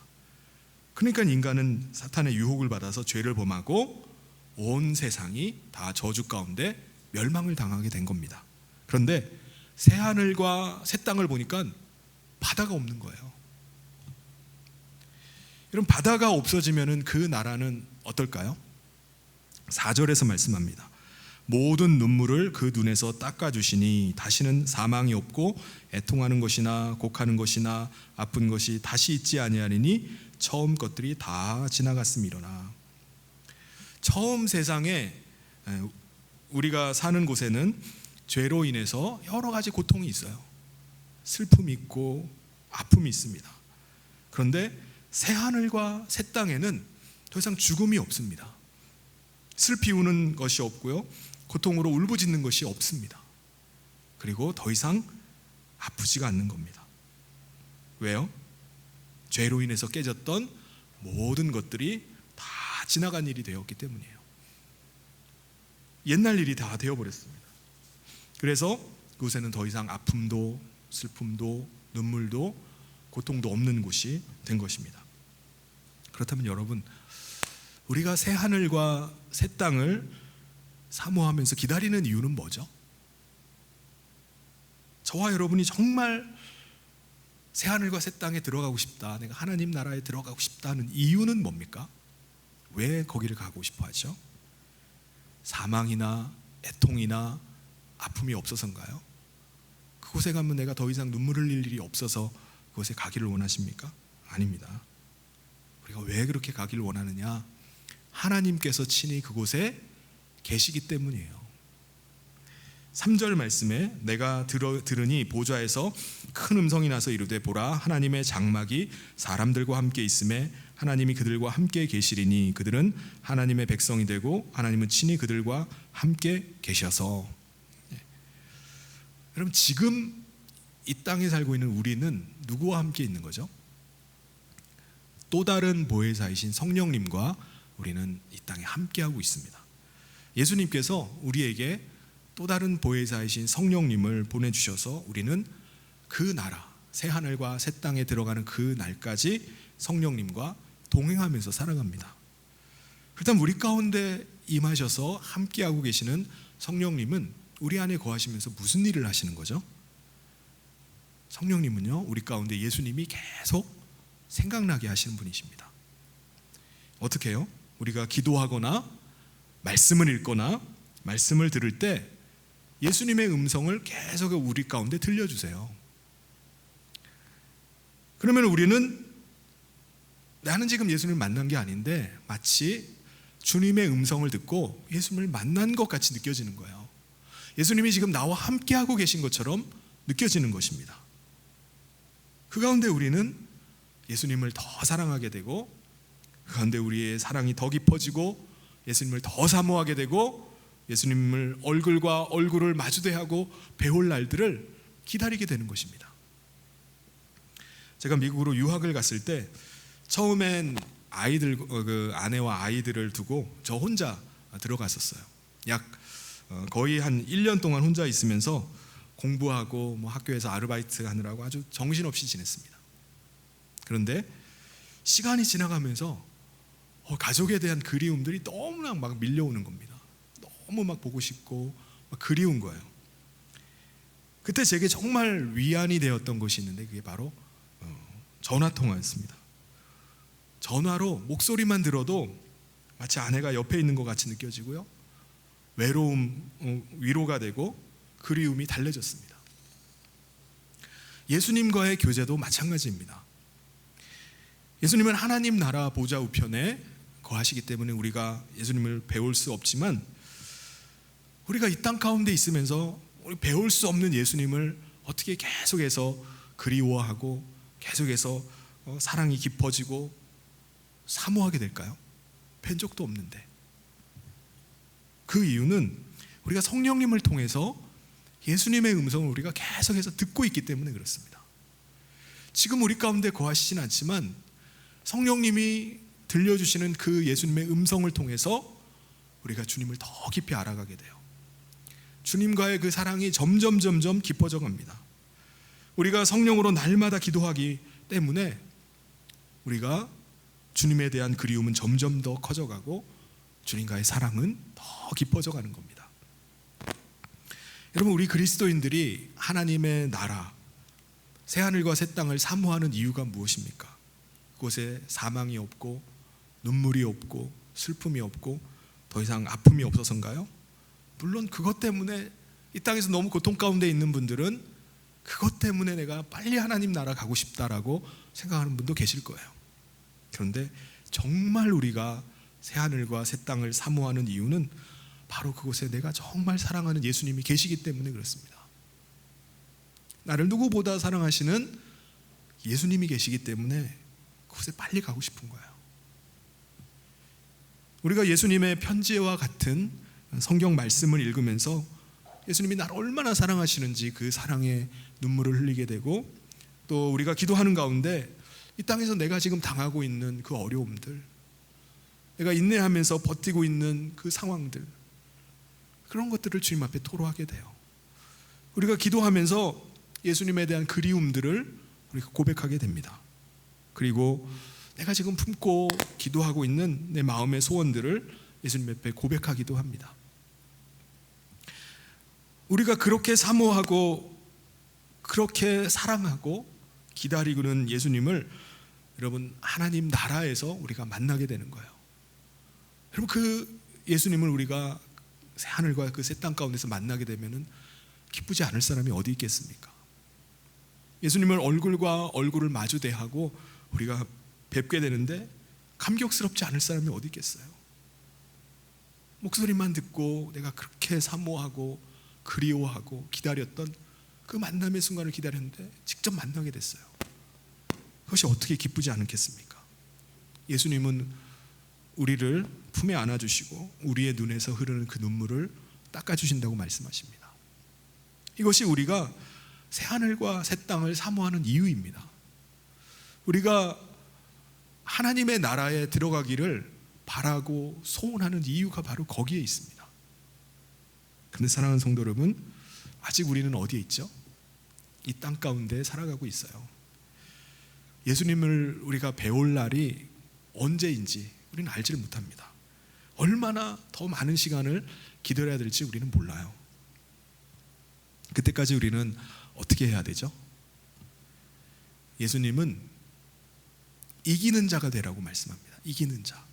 그러니까 인간은 사탄의 유혹을 받아서 죄를 범하고 온 세상이 다 저주 가운데 멸망을 당하게 된 겁니다. 그런데 새 하늘과 새 땅을 보니까 바다가 없는 거예요. 여러분, 바다가 없어지면 그 나라는 어떨까요? 4절에서 말씀합니다. 모든 눈물을 그 눈에서 닦아주시니 다시는 사망이 없고 애통하는 것이나 곡하는 것이나 아픈 것이 다시 있지 아니하리니 처음 것들이 다 지나갔음이로라. 처음 세상에 우리가 사는 곳에는 죄로 인해서 여러 가지 고통이 있어요. 슬픔이 있고 아픔이 있습니다. 그런데 새 하늘과 새 땅에는 더 이상 죽음이 없습니다. 슬피 우는 것이 없고요, 고통으로 울부짖는 것이 없습니다. 그리고 더 이상 아프지가 않는 겁니다. 왜요? 죄로 인해서 깨졌던 모든 것들이 다 지나간 일이 되었기 때문이에요. 옛날 일이 다 되어버렸습니다. 그래서 그곳에는 더 이상 아픔도 슬픔도 눈물도 고통도 없는 곳이 된 것입니다. 그렇다면 여러분, 우리가 새 하늘과 새 땅을 사모하면서 기다리는 이유는 뭐죠? 저와 여러분이 정말 새 하늘과 새 땅에 들어가고 싶다, 내가 하나님 나라에 들어가고 싶다는 이유는 뭡니까? 왜 거기를 가고 싶어 하죠? 사망이나 애통이나 아픔이 없어서인가요? 그곳에 가면 내가 더 이상 눈물 흘릴 일이 없어서 그곳에 가기를 원하십니까? 아닙니다. 우리가 왜 그렇게 가기를 원하느냐? 하나님께서 친히 그곳에 계시기 때문이에요. 3절 말씀에 내가 들으니 보좌에서 큰 음성이 나서 이르되 보라, 하나님의 장막이 사람들과 함께 있음에 하나님이 그들과 함께 계시리니 그들은 하나님의 백성이 되고 하나님은 친히 그들과 함께 계셔서. 여러분, 지금 이 땅에 살고 있는 우리는 누구와 함께 있는 거죠? 또 다른 보혜사이신 성령님과 우리는 이 땅에 함께하고 있습니다. 예수님께서 우리에게 또 다른 보혜사이신 성령님을 보내주셔서 우리는 그 나라, 새 하늘과 새 땅에 들어가는 그 날까지 성령님과 동행하면서 살아갑니다. 그렇다면 우리 가운데 임하셔서 함께하고 계시는 성령님은 우리 안에 거하시면서 무슨 일을 하시는 거죠? 성령님은요, 우리 가운데 예수님이 계속 생각나게 하시는 분이십니다. 어떻게 해요? 우리가 기도하거나 말씀을 읽거나 말씀을 들을 때 예수님의 음성을 계속 우리 가운데 들려주세요. 그러면 우리는 나는 지금 예수님을 만난 게 아닌데 마치 주님의 음성을 듣고 예수님을 만난 것 같이 느껴지는 거예요. 예수님이 지금 나와 함께하고 계신 것처럼 느껴지는 것입니다. 그 가운데 우리는 예수님을 더 사랑하게 되고, 그 가운데 우리의 사랑이 더 깊어지고 예수님을 더 사모하게 되고 예수님을 얼굴과 얼굴을 마주대하고 배울 날들을 기다리게 되는 것입니다. 제가 미국으로 유학을 갔을 때 처음엔 아이들, 그 아내와 아이들을 두고 저 혼자 들어갔었어요. 거의 한 1년 동안 혼자 있으면서 공부하고 학교에서 아르바이트 하느라고 아주 정신없이 지냈습니다. 그런데 시간이 지나가면서 가족에 대한 그리움들이 너무나 막 밀려오는 겁니다. 너무 막 보고 싶고 막 그리운 거예요. 그때 제게 정말 위안이 되었던 것이 있는데 그게 바로 전화통화였습니다. 전화로 목소리만 들어도 마치 아내가 옆에 있는 것 같이 느껴지고요, 외로움 위로가 되고 그리움이 달래졌습니다. 예수님과의 교제도 마찬가지입니다. 예수님은 하나님 나라 보좌 우편에 거하시기 때문에 우리가 예수님을 배울 수 없지만, 우리가 이 땅 가운데 있으면서 우리 배울 수 없는 예수님을 어떻게 계속해서 그리워하고 계속해서 사랑이 깊어지고 사모하게 될까요? 뵌 적도 없는데. 그 이유는 우리가 성령님을 통해서 예수님의 음성을 우리가 계속해서 듣고 있기 때문에 그렇습니다. 지금 우리 가운데 거하시진 않지만 성령님이 들려주시는 그 예수님의 음성을 통해서 우리가 주님을 더 깊이 알아가게 돼요. 주님과의 그 사랑이 점점 깊어져 갑니다. 우리가 성령으로 날마다 기도하기 때문에 우리가 주님에 대한 그리움은 점점 더 커져가고 주님과의 사랑은 더 깊어져 가는 겁니다. 여러분, 우리 그리스도인들이 하나님의 나라, 새하늘과 새 땅을 사모하는 이유가 무엇입니까? 그곳에 사망이 없고 눈물이 없고 슬픔이 없고 더 이상 아픔이 없어서인가요? 물론 그것 때문에 이 땅에서 너무 고통 가운데 있는 분들은 그것 때문에 내가 빨리 하나님 나라 가고 싶다라고 생각하는 분도 계실 거예요. 그런데 정말 우리가 새하늘과 새 땅을 사모하는 이유는 바로 그곳에 내가 정말 사랑하는 예수님이 계시기 때문에 그렇습니다. 나를 누구보다 사랑하시는 예수님이 계시기 때문에 그곳에 빨리 가고 싶은 거예요. 우리가 예수님의 편지와 같은 성경 말씀을 읽으면서 예수님이 나를 얼마나 사랑하시는지 그 사랑의 눈물을 흘리게 되고, 또 우리가 기도하는 가운데 이 땅에서 내가 지금 당하고 있는 그 어려움들, 내가 인내하면서 버티고 있는 그 상황들, 그런 것들을 주님 앞에 토로하게 돼요. 우리가 기도하면서 예수님에 대한 그리움들을 우리가 고백하게 됩니다. 그리고 내가 지금 품고 기도하고 있는 내 마음의 소원들을 예수님 앞에 고백하기도 합니다. 우리가 그렇게 사모하고 그렇게 사랑하고 기다리고는 예수님을 여러분 하나님 나라에서 우리가 만나게 되는 거예요. 여러분 그 예수님을 우리가 새 하늘과 그 새 땅 가운데서 만나게 되면은 기쁘지 않을 사람이 어디 있겠습니까? 예수님을 얼굴과 얼굴을 마주 대하고 우리가 뵙게 되는데 감격스럽지 않을 사람이 어디 있겠어요? 목소리만 듣고 내가 그렇게 사모하고 그리워하고 기다렸던 그 만남의 순간을 기다렸는데 직접 만나게 됐어요. 그것이 어떻게 기쁘지 않겠습니까? 예수님은 우리를 품에 안아주시고 우리의 눈에서 흐르는 그 눈물을 닦아주신다고 말씀하십니다. 이것이 우리가 새하늘과 새 땅을 사모하는 이유입니다. 우리가 하나님의 나라에 들어가기를 바라고 소원하는 이유가 바로 거기에 있습니다. 그런데 사랑하는 성도 여러분, 아직 우리는 어디에 있죠? 이 땅 가운데 살아가고 있어요. 예수님을 우리가 배울 날이 언제인지 우리는 알지를 못합니다. 얼마나 더 많은 시간을 기다려야 될지 우리는 몰라요. 그때까지 우리는 어떻게 해야 되죠? 예수님은 이기는 자가 되라고 말씀합니다. 이기는 자.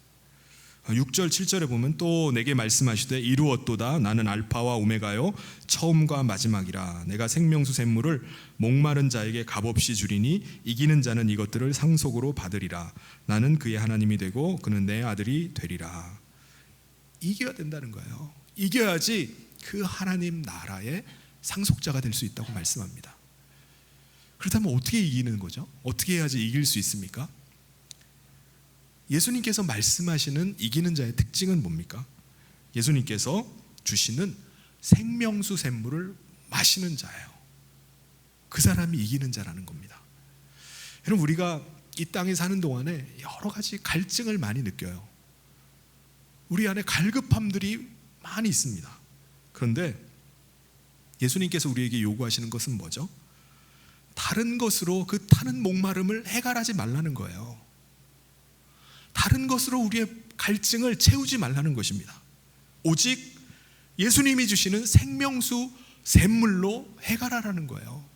6절 7절에 보면 또 내게 말씀하시되 이루었도다. 나는 알파와 오메가요 처음과 마지막이라. 내가 생명수 샘물을 목마른 자에게 값없이 주리니 이기는 자는 이것들을 상속으로 받으리라. 나는 그의 하나님이 되고 그는 내 아들이 되리라. 이겨야 된다는 거예요. 이겨야지 그 하나님 나라의 상속자가 될 수 있다고 말씀합니다. 그렇다면 어떻게 이기는 거죠? 어떻게 해야지 이길 수 있습니까? 예수님께서 말씀하시는 이기는 자의 특징은 뭡니까? 예수님께서 주시는 생명수 샘물을 마시는 자예요. 그 사람이 이기는 자라는 겁니다. 여러분, 우리가 이 땅에 사는 동안에 여러 가지 갈증을 많이 느껴요. 우리 안에 갈급함들이 많이 있습니다. 그런데 예수님께서 우리에게 요구하시는 것은 뭐죠? 다른 것으로 그 타는 목마름을 해결하지 말라는 거예요. 다른 것으로 우리의 갈증을 채우지 말라는 것입니다. 오직 예수님이 주시는 생명수 샘물로 해결하라는 거예요.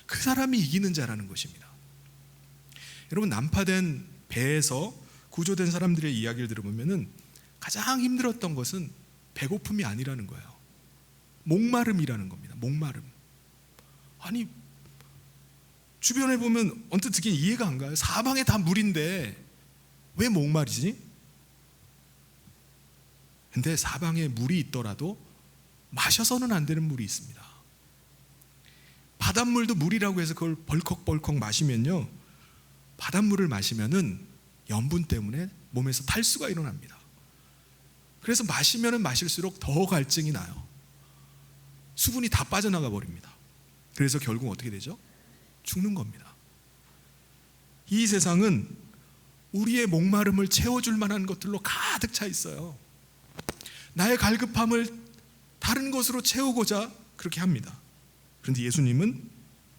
그 사람이 이기는 자라는 것입니다. 여러분, 난파된 배에서 구조된 사람들의 이야기를 들어보면 가장 힘들었던 것은 배고픔이 아니라는 거예요. 목마름이라는 겁니다. 목마름. 아니, 주변에 보면 언뜻 듣기엔 이해가 안 가요. 사방에 다 물인데 왜 목마르지? 근데 사방에 물이 있더라도 마셔서는 안 되는 물이 있습니다. 바닷물도 물이라고 해서 그걸 벌컥벌컥 마시면요, 바닷물을 마시면은 염분 때문에 몸에서 탈수가 일어납니다. 그래서 마시면은 마실수록 더 갈증이 나요. 수분이 다 빠져나가 버립니다. 그래서 결국 어떻게 되죠? 죽는 겁니다. 이 세상은 우리의 목마름을 채워줄 만한 것들로 가득 차 있어요. 나의 갈급함을 다른 것으로 채우고자 그렇게 합니다. 그런데 예수님은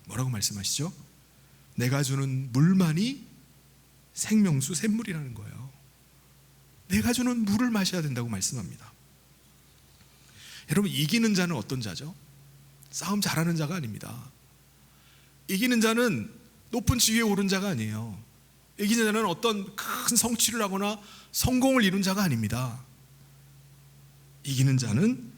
뭐라고 말씀하시죠? 내가 주는 물만이 생명수 샘물이라는 거예요. 내가 주는 물을 마셔야 된다고 말씀합니다. 여러분, 이기는 자는 어떤 자죠? 싸움 잘하는 자가 아닙니다. 이기는 자는 높은 지위에 오른 자가 아니에요. 이기는 자는 어떤 큰 성취를 하거나 성공을 이룬 자가 아닙니다. 이기는 자는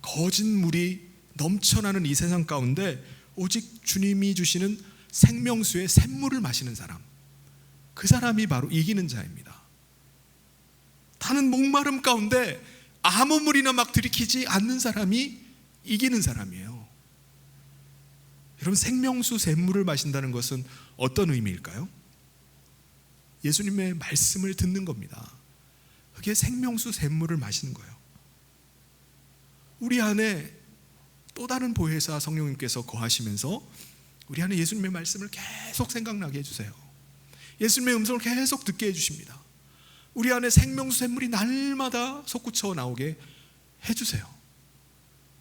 거짓 물이 넘쳐나는 이 세상 가운데 오직 주님이 주시는 생명수의 샘물을 마시는 사람, 그 사람이 바로 이기는 자입니다. 타는 목마름 가운데 아무 물이나 막 들이키지 않는 사람이 이기는 사람이에요. 여러분, 생명수 샘물을 마신다는 것은 어떤 의미일까요? 예수님의 말씀을 듣는 겁니다. 그게 생명수 샘물을 마시는 거예요. 우리 안에 또 다른 보혜사 성령님께서 거하시면서 우리 안에 예수님의 말씀을 계속 생각나게 해주세요. 예수님의 음성을 계속 듣게 해주십니다. 우리 안에 생명수 샘물이 날마다 솟구쳐 나오게 해주세요.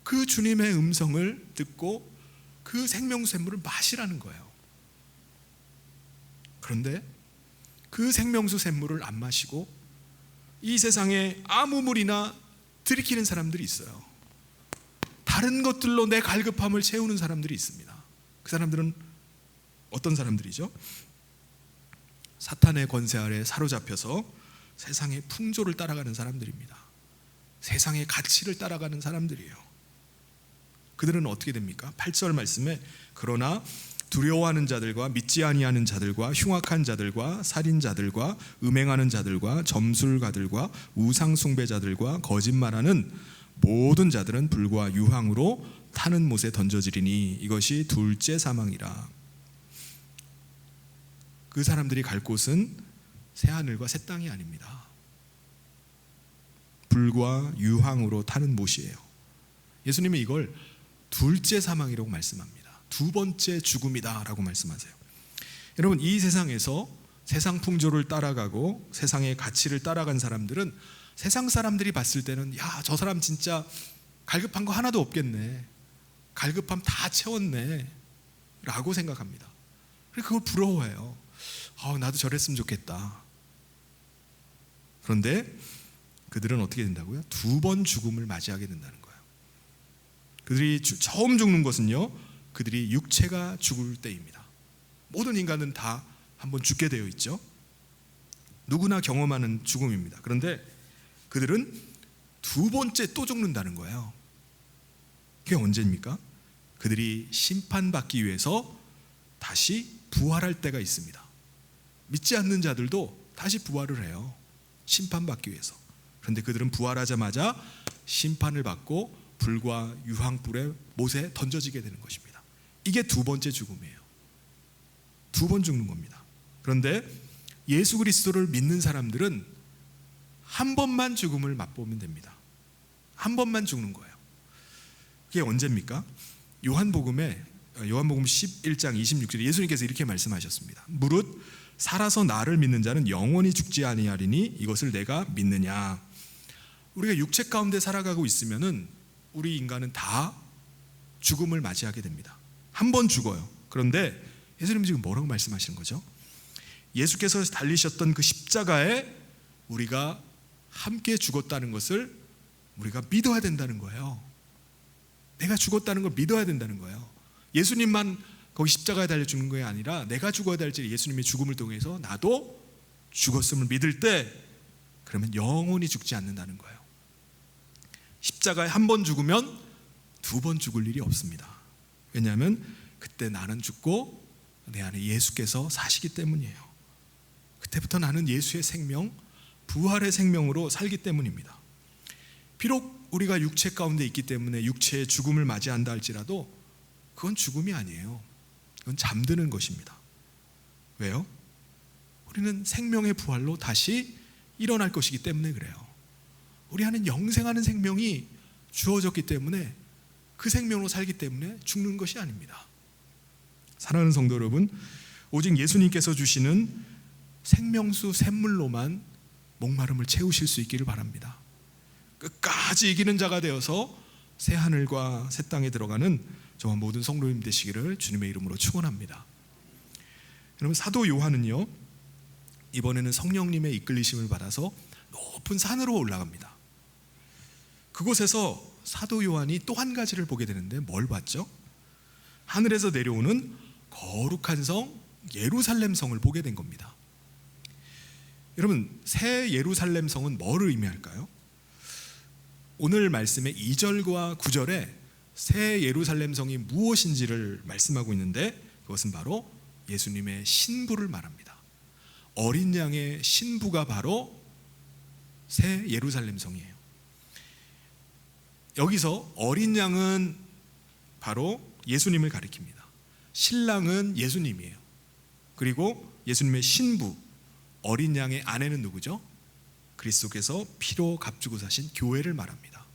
그 주님의 음성을 듣고 그 생명수 샘물을 마시라는 거예요. 그런데 그 생명수 샘물을 안 마시고 이 세상에 아무 물이나 들이키는 사람들이 있어요. 다른 것들로 내 갈급함을 채우는 사람들이 있습니다. 그 사람들은 어떤 사람들이죠? 사탄의 권세 아래 사로잡혀서 세상의 풍조를 따라가는 사람들입니다. 세상의 가치를 따라가는 사람들이에요. 그들은 어떻게 됩니까? 8절 말씀에 그러나 두려워하는 자들과 믿지 아니하는 자들과 흉악한 자들과 살인자들과 음행하는 자들과 점술가들과 우상 숭배자들과 거짓말하는 모든 자들은 불과 유황으로 타는 못에 던져지리니 이것이 둘째 사망이라. 그 사람들이 갈 곳은 새 하늘과 새 땅이 아닙니다. 불과 유황으로 타는 못이에요. 예수님은 이걸 둘째 사망이라고 말씀합니다. 두 번째 죽음이다라고 말씀하세요. 여러분, 이 세상에서 세상 풍조를 따라가고 세상의 가치를 따라간 사람들은 세상 사람들이 봤을 때는 야, 저 사람 진짜 갈급한 거 하나도 없겠네, 갈급함 다 채웠네 라고 생각합니다. 그래서 그걸 부러워해요. 나도 저랬으면 좋겠다. 그런데 그들은 어떻게 된다고요? 두 번 죽음을 맞이하게 된다는 거예요. 그들이 처음 죽는 것은요, 그들이 육체가 죽을 때입니다. 모든 인간은 다 한번 죽게 되어 있죠. 누구나 경험하는 죽음입니다. 그런데 그들은 두 번째 또 죽는다는 거예요. 그게 언제입니까? 그들이 심판받기 위해서 다시 부활할 때가 있습니다. 믿지 않는 자들도 다시 부활을 해요. 심판받기 위해서. 그런데 그들은 부활하자마자 심판을 받고 불과 유황불의 못에 던져지게 되는 것입니다. 이게 두 번째 죽음이에요. 두 번 죽는 겁니다. 그런데 예수 그리스도를 믿는 사람들은 한 번만 죽음을 맛보면 됩니다. 한 번만 죽는 거예요. 그게 언제입니까? 요한복음 11장 26절에 예수님께서 이렇게 말씀하셨습니다. 무릇 살아서 나를 믿는 자는 영원히 죽지 아니하리니 이것을 내가 믿느냐. 우리가 육체 가운데 살아가고 있으면은 우리 인간은 다 죽음을 맞이하게 됩니다. 한 번 죽어요. 그런데 예수님은 지금 뭐라고 말씀하시는 거죠? 예수께서 달리셨던 그 십자가에 우리가 함께 죽었다는 것을 우리가 믿어야 된다는 거예요. 내가 죽었다는 걸 믿어야 된다는 거예요. 예수님만 거기 십자가에 달려 죽는 게 아니라 내가 죽어야 될지 예수님의 죽음을 통해서 나도 죽었음을 믿을 때 그러면 영원히 죽지 않는다는 거예요. 십자가에 한 번 죽으면 두 번 죽을 일이 없습니다. 왜냐하면 그때 나는 죽고 내 안에 예수께서 사시기 때문이에요. 그때부터 나는 예수의 생명, 부활의 생명으로 살기 때문입니다. 비록 우리가 육체 가운데 있기 때문에 육체의 죽음을 맞이한다 할지라도 그건 죽음이 아니에요. 그건 잠드는 것입니다. 왜요? 우리는 생명의 부활로 다시 일어날 것이기 때문에 그래요. 우리 안에 영생하는 생명이 주어졌기 때문에 그 생명으로 살기 때문에 죽는 것이 아닙니다. 사랑하는 성도 여러분, 오직 예수님께서 주시는 생명수 샘물로만 목마름을 채우실 수 있기를 바랍니다. 끝까지 이기는 자가 되어서 새 하늘과 새 땅에 들어가는 저와 모든 성도님 되시기를 주님의 이름으로 축원합니다. 여러분, 사도 요한은요, 이번에는 성령님의 이끌리심을 받아서 높은 산으로 올라갑니다. 그곳에서 사도 요한이 또 한 가지를 보게 되는데 뭘 봤죠? 하늘에서 내려오는 거룩한 성 예루살렘 성을 보게 된 겁니다. 여러분, 새 예루살렘 성은 뭐를 의미할까요? 오늘 말씀의 2절과 9절에 새 예루살렘 성이 무엇인지를 말씀하고 있는데 그것은 바로 예수님의 신부를 말합니다. 어린 양의 신부가 바로 새 예루살렘 성이에요. 여기서 어린 양은 바로 예수님을 가리킵니다. 신랑은 예수님이에요. 그리고 예수님의 신부, 어린 양의 아내는 누구죠? 그리스도께서 피로 값주고 사신 교회를 말합니다.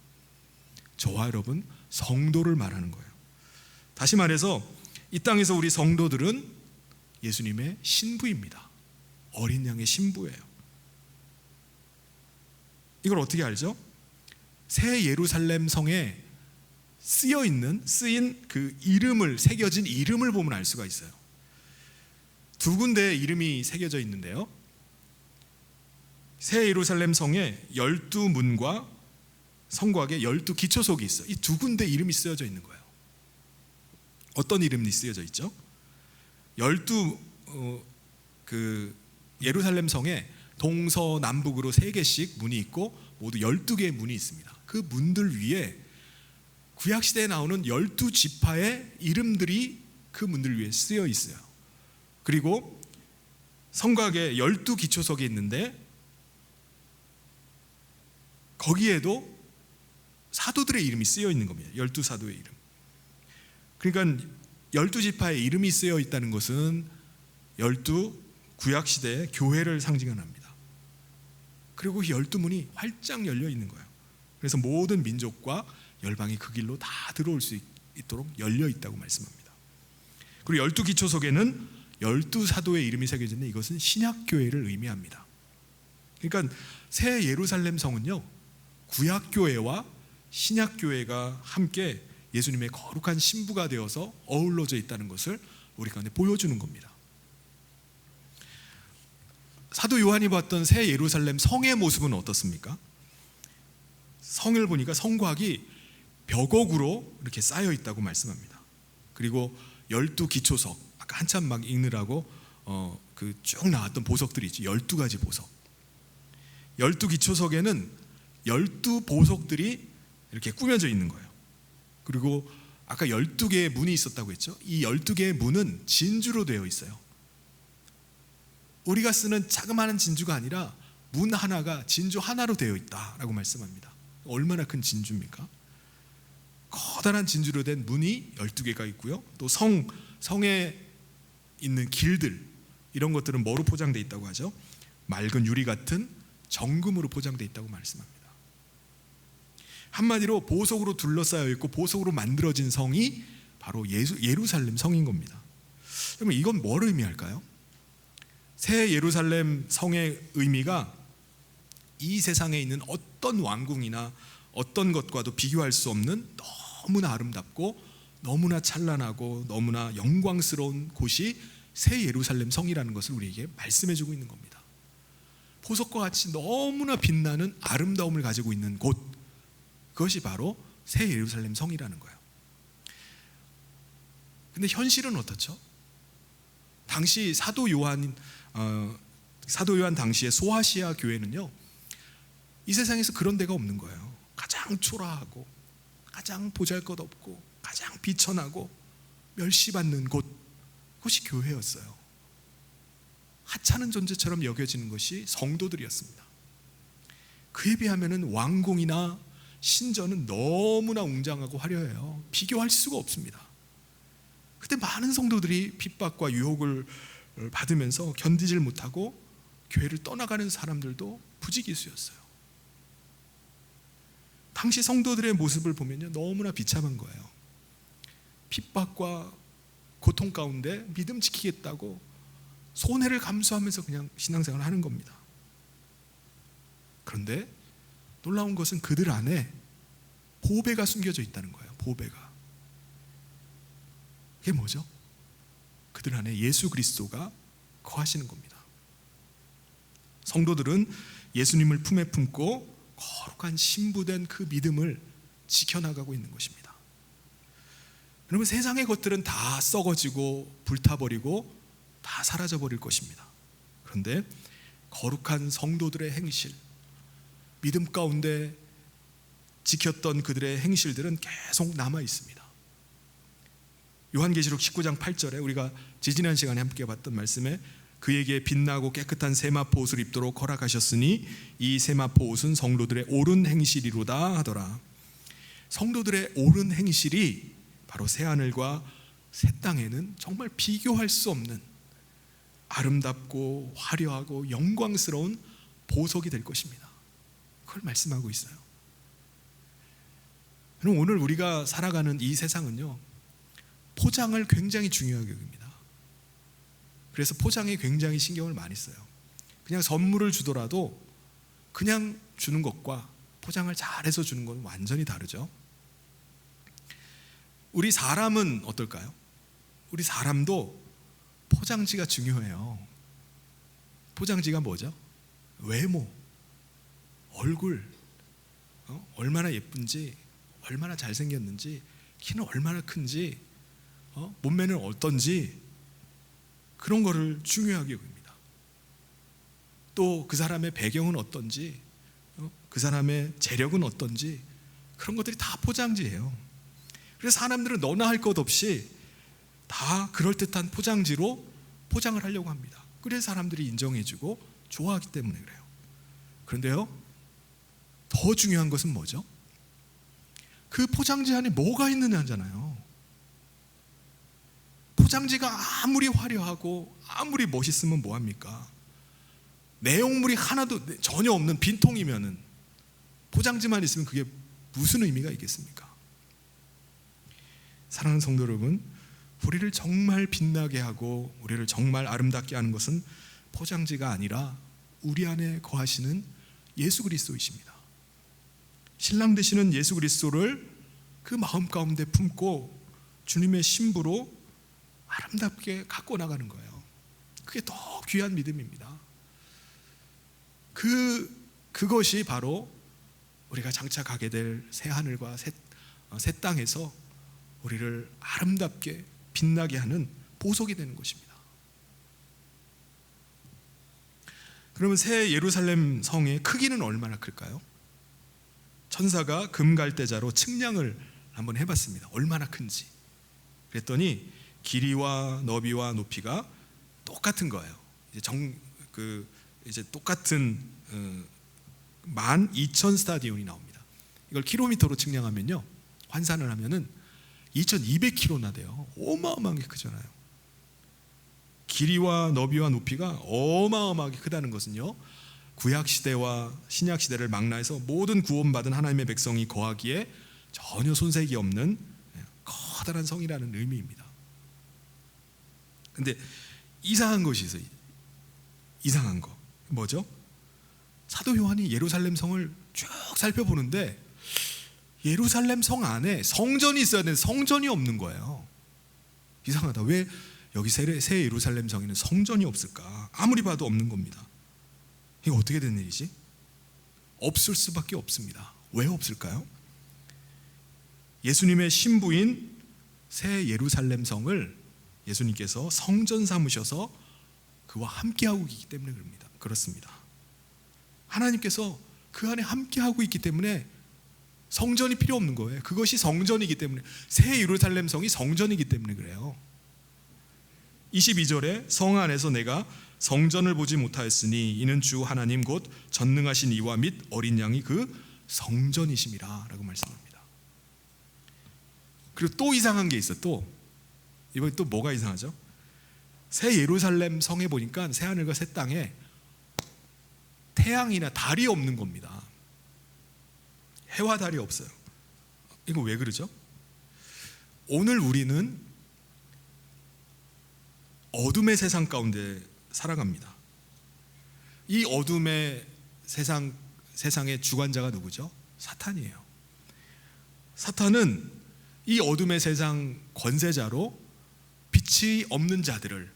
저와 여러분 성도를 말하는 거예요. 다시 말해서 이 땅에서 우리 성도들은 예수님의 신부입니다. 어린 양의 신부예요. 이걸 어떻게 알죠? 새 예루살렘 성에 쓰인 그 이름을, 새겨진 이름을 보면 알 수가 있어요. 두 군데의 이름이 새겨져 있는데요, 새 예루살렘 성에 12문과 성곽에 12기초석이 있어요. 이 두 군데 이름이 쓰여져 있는 거예요. 어떤 이름이 쓰여져 있죠? 그 예루살렘 성에 동서남북으로 3개씩 문이 있고 모두 12개의 문이 있습니다. 그 문들 위에 구약시대에 나오는 12지파의 이름들이 그 문들 위에 쓰여 있어요. 그리고 성곽에 12기초석이 있는데 거기에도 사도들의 이름이 쓰여 있는 겁니다. 12사도의 이름. 그러니까 12지파의 이름이 쓰여 있다는 것은 12 구약시대의 교회를 상징합니다. 그리고 그 12문이 활짝 열려 있는 거예요. 그래서 모든 민족과 열방이 그 길로 다 들어올 수 있도록 열려 있다고 말씀합니다. 그리고 12기초석에는 12사도의 이름이 새겨졌는데 이것은 신약교회를 의미합니다. 그러니까 새 예루살렘 성은요, 구약교회와 신약교회가 함께 예수님의 거룩한 신부가 되어서 어우러져 있다는 것을 우리 가운데 보여주는 겁니다. 사도 요한이 봤던 새 예루살렘 성의 모습은 어떻습니까? 성을 보니까 성곽이 벽옥으로 이렇게 쌓여 있다고 말씀합니다. 그리고 12기초석, 아까 한참 막 읽느라고 그 쭉 나왔던 보석들이 있죠. 12가지 보석. 12기초석에는 12보석들이 이렇게 꾸며져 있는 거예요. 그리고 아까 12개의 문이 있었다고 했죠. 이 12개의 문은 진주로 되어 있어요. 우리가 쓰는 자그마한 진주가 아니라 문 하나가 진주 하나로 되어 있다라고 말씀합니다. 얼마나 큰 진주입니까? 커다란 진주로 된 문이 12개가 있고요. 또 성에 있는 길들, 이런 것들은 뭐로 포장되어 있다고 하죠? 맑은 유리 같은 정금으로 포장되어 있다고 말씀합니다. 한마디로 보석으로 둘러싸여 있고 보석으로 만들어진 성이 바로 예루살렘 성인 겁니다. 그러면 이건 뭘 의미할까요? 새 예루살렘 성의 의미가 이 세상에 있는 어떤 왕궁이나 어떤 것과도 비교할 수 없는 너무나 아름답고 너무나 찬란하고 너무나 영광스러운 곳이 새 예루살렘 성이라는 것을 우리에게 말씀해 주고 있는 겁니다. 보석과 같이 너무나 빛나는 아름다움을 가지고 있는 곳, 그것이 바로 새 예루살렘 성이라는 거예요. 근데 현실은 어떻죠? 당시 사도 요한 당시의 소아시아 교회는요, 이 세상에서 그런 데가 없는 거예요. 가장 초라하고 가장 보잘것없고 가장 비천하고 멸시받는 그것이 교회였어요. 하찮은 존재처럼 여겨지는 것이 성도들이었습니다. 그에 비하면 왕궁이나 신전은 너무나 웅장하고 화려해요. 비교할 수가 없습니다. 그때 많은 성도들이 핍박과 유혹을 받으면서 견디질 못하고 교회를 떠나가는 사람들도 부지기수였어요. 당시 성도들의 모습을 보면요, 너무나 비참한 거예요. 핍박과 고통 가운데 믿음 지키겠다고 손해를 감수하면서 그냥 신앙생활을 하는 겁니다. 그런데 놀라운 것은 그들 안에 보배가 숨겨져 있다는 거예요. 보배가. 그게 뭐죠? 그들 안에 예수 그리스도가 거하시는 겁니다. 성도들은 예수님을 품에 품고 거룩한 신부된 그 믿음을 지켜나가고 있는 것입니다. 여러분, 세상의 것들은 다 썩어지고 불타버리고 다 사라져버릴 것입니다. 그런데 거룩한 성도들의 행실, 믿음 가운데 지켰던 그들의 행실들은 계속 남아 있습니다. 요한계시록 19장 8절에 우리가 지지난 시간에 함께 봤던 말씀에 그에게 빛나고 깨끗한 세마포 옷을 입도록 허락하셨으니 이 세마포 옷은 성도들의 옳은 행실이로다 하더라. 성도들의 옳은 행실이 바로 새하늘과 새 땅에는 정말 비교할 수 없는 아름답고 화려하고 영광스러운 보석이 될 것입니다. 그걸 말씀하고 있어요. 그럼 오늘 우리가 살아가는 이 세상은요, 포장을 굉장히 중요하게 여깁니다. 그래서 포장에 굉장히 신경을 많이 써요. 그냥 선물을 주더라도 그냥 주는 것과 포장을 잘해서 주는 건 완전히 다르죠. 우리 사람은 어떨까요? 우리 사람도 포장지가 중요해요. 포장지가 뭐죠? 외모, 얼굴, 얼마나 예쁜지, 얼마나 잘생겼는지, 키는 얼마나 큰지, 몸매는 어떤지, 그런 거를 중요하게 여깁니다. 또 그 사람의 배경은 어떤지, 그 사람의 재력은 어떤지, 그런 것들이 다 포장지예요. 그래서 사람들은 너나 할 것 없이 다 그럴듯한 포장지로 포장을 하려고 합니다. 그래서 사람들이 인정해주고 좋아하기 때문에 그래요. 그런데요, 더 중요한 것은 뭐죠? 그 포장지 안에 뭐가 있느냐잖아요. 포장지가 아무리 화려하고 아무리 멋있으면 뭐합니까? 내용물이 하나도 전혀 없는 빈통이면은, 포장지만 있으면 그게 무슨 의미가 있겠습니까? 사랑하는 성도 여러분, 우리를 정말 빛나게 하고 우리를 정말 아름답게 하는 것은 포장지가 아니라 우리 안에 거하시는 예수 그리스도이십니다. 신랑 되시는 예수 그리스도를 그 마음 가운데 품고 주님의 신부로 아름답게 갖고 나가는 거예요. 그게 더 귀한 믿음입니다. 그것이 바로 우리가 장차 가게 될 새 하늘과 새 땅에서 우리를 아름답게 빛나게 하는 보석이 되는 것입니다. 그러면 새 예루살렘 성의 크기는 얼마나 클까요? 천사가 금갈대자로 측량을 한번 해봤습니다. 얼마나 큰지. 그랬더니 길이와 너비와 높이가 똑같은 거예요. 이제 똑같은 12,000 스타디온이 나옵니다. 이걸 킬로미터로 측량하면요, 환산을 하면은 2,200km나 돼요. 어마어마하게 크잖아요. 길이와 너비와 높이가 어마어마하게 크다는 것은요, 구약 시대와 신약 시대를 망라해서 모든 구원받은 하나님의 백성이 거하기에 전혀 손색이 없는 커다란 성이라는 의미입니다. 근데 이상한 것이 있어요. 이상한 거 뭐죠? 사도 요한이 예루살렘 성을 쭉 살펴보는데 예루살렘 성 안에 성전이 있어야 되는데 성전이 없는 거예요. 이상하다. 왜 여기 새 예루살렘 성에는 성전이 없을까? 아무리 봐도 없는 겁니다. 이거 어떻게 된 일이지? 없을 수밖에 없습니다. 왜 없을까요? 예수님의 신부인 새 예루살렘 성을 예수님께서 성전 삼으셔서 그와 함께하고 있기 때문에 그렇습니다. 하나님께서 그 안에 함께하고 있기 때문에 성전이 필요 없는 거예요. 그것이 성전이기 때문에, 새 예루살렘 성이 성전이기 때문에 그래요. 22절에 성 안에서 내가 성전을 보지 못하였으니 이는 주 하나님 곧 전능하신 이와 및 어린 양이 그 성전이심이라 라고 말씀합니다. 그리고 또 이상한 게 있어. 이번에 또 뭐가 이상하죠? 새 예루살렘 성에 보니까 새 하늘과 새 땅에 태양이나 달이 없는 겁니다. 해와 달이 없어요. 이거 왜 그러죠? 오늘 우리는 어둠의 세상 가운데 살아갑니다. 이 어둠의 세상의 주관자가 누구죠? 사탄이에요. 사탄은 이 어둠의 세상 권세자로 빛이 없는 자들을,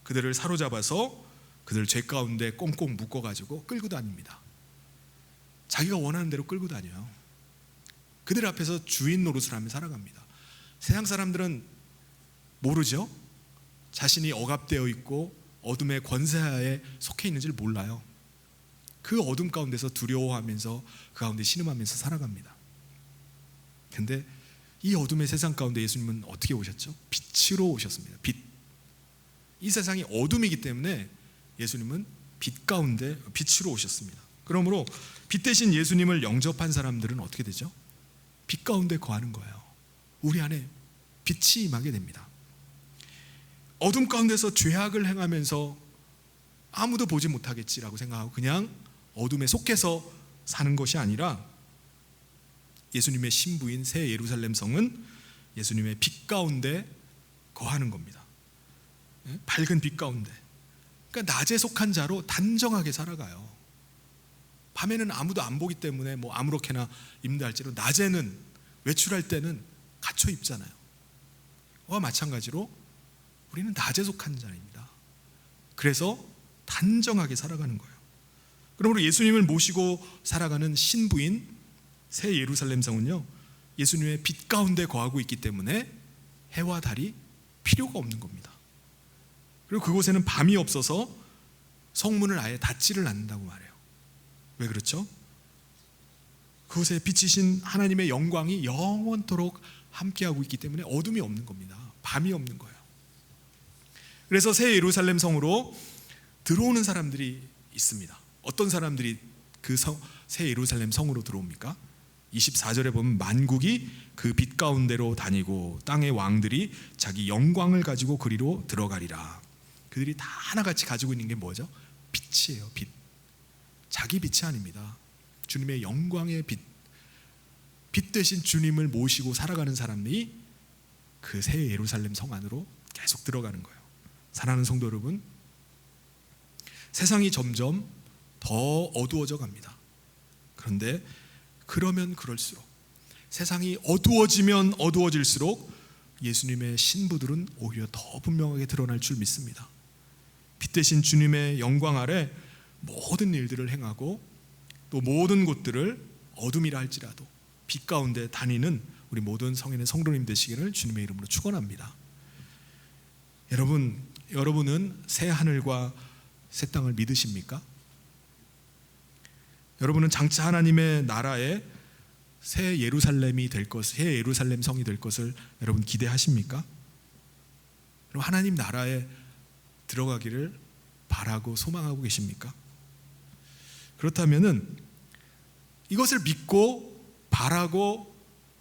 그들을 사로잡아서 그들 죄 가운데 꽁꽁 묶어가지고 끌고 다닙니다. 자기가 원하는 대로 끌고 다녀요. 그들 앞에서 주인 노릇을 하며 살아갑니다. 세상 사람들은 모르죠. 자신이 억압되어 있고 어둠의 권세하에 속해 있는지를 몰라요. 그 어둠 가운데서 두려워하면서 그 가운데 신음하면서 살아갑니다. 그런데 이 어둠의 세상 가운데 예수님은 어떻게 오셨죠? 빛으로 오셨습니다. 빛. 이 세상이 어둠이기 때문에 예수님은 빛 가운데 빛으로 오셨습니다. 그러므로 빛 대신 예수님을 영접한 사람들은 어떻게 되죠? 빛 가운데 거하는 거예요. 우리 안에 빛이 임하게 됩니다. 어둠 가운데서 죄악을 행하면서 아무도 보지 못하겠지라고 생각하고 그냥 어둠에 속해서 사는 것이 아니라 예수님의 신부인 새 예루살렘 성은 예수님의 빛 가운데 거하는 겁니다. 밝은 빛 가운데. 그러니까 낮에 속한 자로 단정하게 살아가요. 밤에는 아무도 안 보기 때문에 뭐 아무렇게나 입는다 할지라도 낮에는, 외출할 때는 갖춰 입잖아요. 와 마찬가지로 우리는 낮에 속한 자입니다. 그래서 단정하게 살아가는 거예요. 그러므로 예수님을 모시고 살아가는 신부인 새 예루살렘 성은요, 예수님의 빛 가운데 거하고 있기 때문에 해와 달이 필요가 없는 겁니다. 그리고 그곳에는 밤이 없어서 성문을 아예 닫지를 않는다고 말해요. 왜 그렇죠? 그곳에 비치신 하나님의 영광이 영원토록 함께하고 있기 때문에 어둠이 없는 겁니다. 밤이 없는 거예요. 그래서 새 예루살렘 성으로 들어오는 사람들이 있습니다. 어떤 사람들이 그 새 예루살렘 성으로 들어옵니까? 24절에 보면 만국이 그 빛 가운데로 다니고 땅의 왕들이 자기 영광을 가지고 그리로 들어가리라. 그들이 다 하나같이 가지고 있는 게 뭐죠? 빛이에요. 빛. 자기 빛이 아닙니다. 주님의 영광의 빛. 빛 대신 주님을 모시고 살아가는 사람이 그 새 예루살렘 성 안으로 계속 들어가는 거예요. 사랑하는 성도 여러분, 세상이 점점 더 어두워져 갑니다. 그런데 그러면 그럴수록, 세상이 어두워지면 어두워질수록 예수님의 신부들은 오히려 더 분명하게 드러날 줄 믿습니다. 빛 대신 주님의 영광 아래 모든 일들을 행하고 또 모든 곳들을 어둠이라 할지라도 빛 가운데 다니는 우리 모든 성인의 성도님 되시기를 주님의 이름으로 축원합니다. 여러분은 새 하늘과 새 땅을 믿으십니까? 여러분은 장차 하나님의 나라에 새 예루살렘이 될 것, 새 예루살렘 성이 될 것을 여러분 기대하십니까? 그럼 하나님 나라에 들어가기를 바라고 소망하고 계십니까? 그렇다면은 이것을 믿고 바라고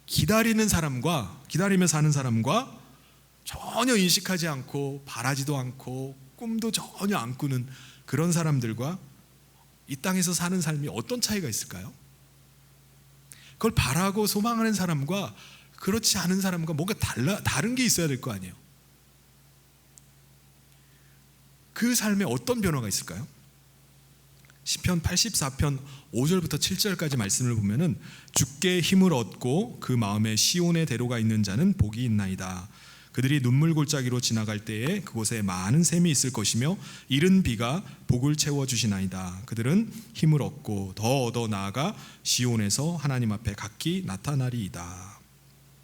기다리는 사람과, 기다리며 사는 사람과 전혀 인식하지 않고 바라지도 않고 꿈도 전혀 안 꾸는 그런 사람들과 이 땅에서 사는 삶이 어떤 차이가 있을까요? 그걸 바라고 소망하는 사람과 그렇지 않은 사람과 뭔가 다른 게 있어야 될 거 아니에요. 그 삶에 어떤 변화가 있을까요? 시편 84편 5절부터 7절까지 말씀을 보면은 주께 힘을 얻고 그 마음에 시온의 대로가 있는 자는 복이 있나이다. 그들이 눈물 골짜기로 지나갈 때에 그곳에 많은 샘이 있을 것이며 이른 비가 복을 채워 주시나이다. 그들은 힘을 얻고 더 얻어 나아가 시온에서 하나님 앞에 각기 나타나리이다.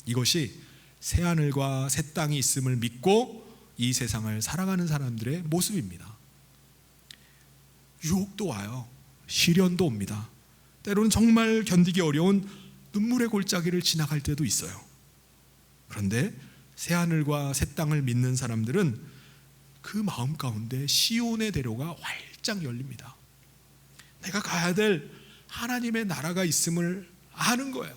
이것이 새 하늘과 새 땅이 있음을 믿고 이 세상을 살아가는 사람들의 모습입니다. 유혹도 와요. 시련도 옵니다. 때로는 정말 견디기 어려운 눈물의 골짜기를 지나갈 때도 있어요. 그런데 새 하늘과 새 땅을 믿는 사람들은 그 마음 가운데 시온의 대로가 활짝 열립니다. 내가 가야 될 하나님의 나라가 있음을 아는 거예요.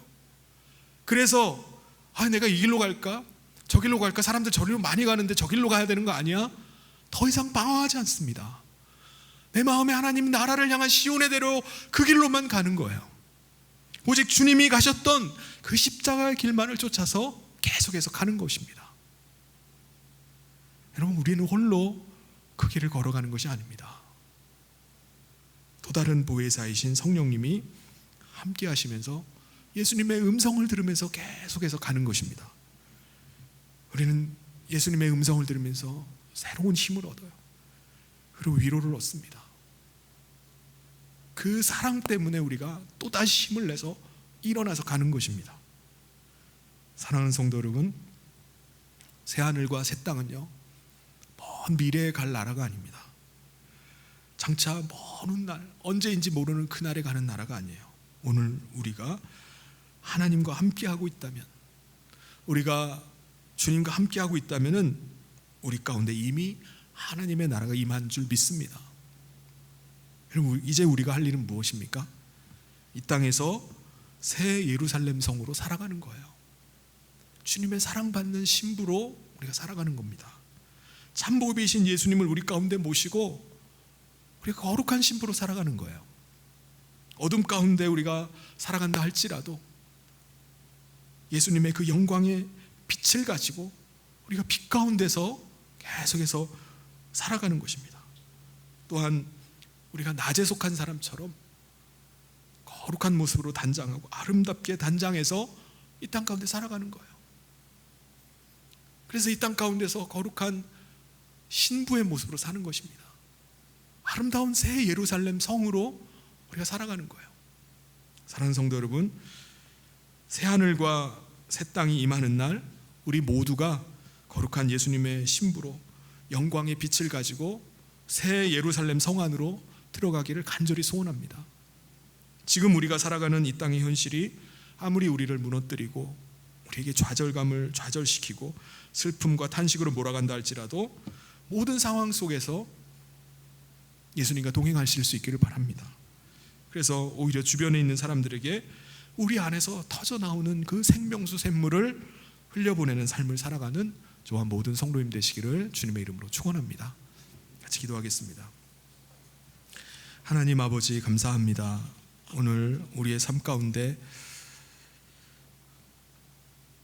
그래서 내가 이 길로 갈까? 저 길로 갈까? 사람들 저리로 많이 가는데 저 길로 가야 되는 거 아니야? 더 이상 방황하지 않습니다. 내 마음에 하나님 나라를 향한 시온의 대로 그 길로만 가는 거예요. 오직 주님이 가셨던 그 십자가의 길만을 쫓아서 계속해서 가는 것입니다. 여러분, 우리는 홀로 그 길을 걸어가는 것이 아닙니다. 또 다른 보혜사이신 성령님이 함께 하시면서 예수님의 음성을 들으면서 계속해서 가는 것입니다. 우리는 예수님의 음성을 들으면서 새로운 힘을 얻어요. 그리고 위로를 얻습니다. 그 사랑 때문에 우리가 또다시 힘을 내서 일어나서 가는 것입니다. 사랑하는 성도 여러분, 새하늘과 새 땅은요, 먼 미래에 갈 나라가 아닙니다. 장차 먼 훗날, 언제인지 모르는 그날에 가는 나라가 아니에요. 오늘 우리가 하나님과 함께하고 있다면, 우리가 주님과 함께하고 있다면 우리 가운데 이미 하나님의 나라가 임한 줄 믿습니다. 여러분, 이제 우리가 할 일은 무엇입니까? 이 땅에서 새 예루살렘 성으로 살아가는 거예요. 주님의 사랑받는 신부로 우리가 살아가는 겁니다. 참복이신 예수님을 우리 가운데 모시고 우리가 거룩한 신부로 살아가는 거예요. 어둠 가운데 우리가 살아간다 할지라도 예수님의 그 영광의 빛을 가지고 우리가 빛 가운데서 계속해서 살아가는 것입니다. 또한 우리가 낮에 속한 사람처럼 거룩한 모습으로 단장하고 아름답게 단장해서 이 땅 가운데 살아가는 거예요. 그래서 이 땅 가운데서 거룩한 신부의 모습으로 사는 것입니다. 아름다운 새 예루살렘 성으로 우리가 살아가는 거예요. 사랑하는 성도 여러분, 새 하늘과 새 땅이 임하는 날 우리 모두가 거룩한 예수님의 신부로 영광의 빛을 가지고 새 예루살렘 성 안으로 들어가기를 간절히 소원합니다. 지금 우리가 살아가는 이 땅의 현실이 아무리 우리를 무너뜨리고 우리에게 좌절시키고 슬픔과 탄식으로 몰아간다 할지라도 모든 상황 속에서 예수님과 동행하실 수 있기를 바랍니다. 그래서 오히려 주변에 있는 사람들에게 우리 안에서 터져 나오는 그 생명수 샘물을 흘려보내는 삶을 살아가는 저와 모든 성도님 되시기를 주님의 이름으로 축원합니다. 같이 기도하겠습니다. 하나님 아버지, 감사합니다. 오늘 우리의 삶 가운데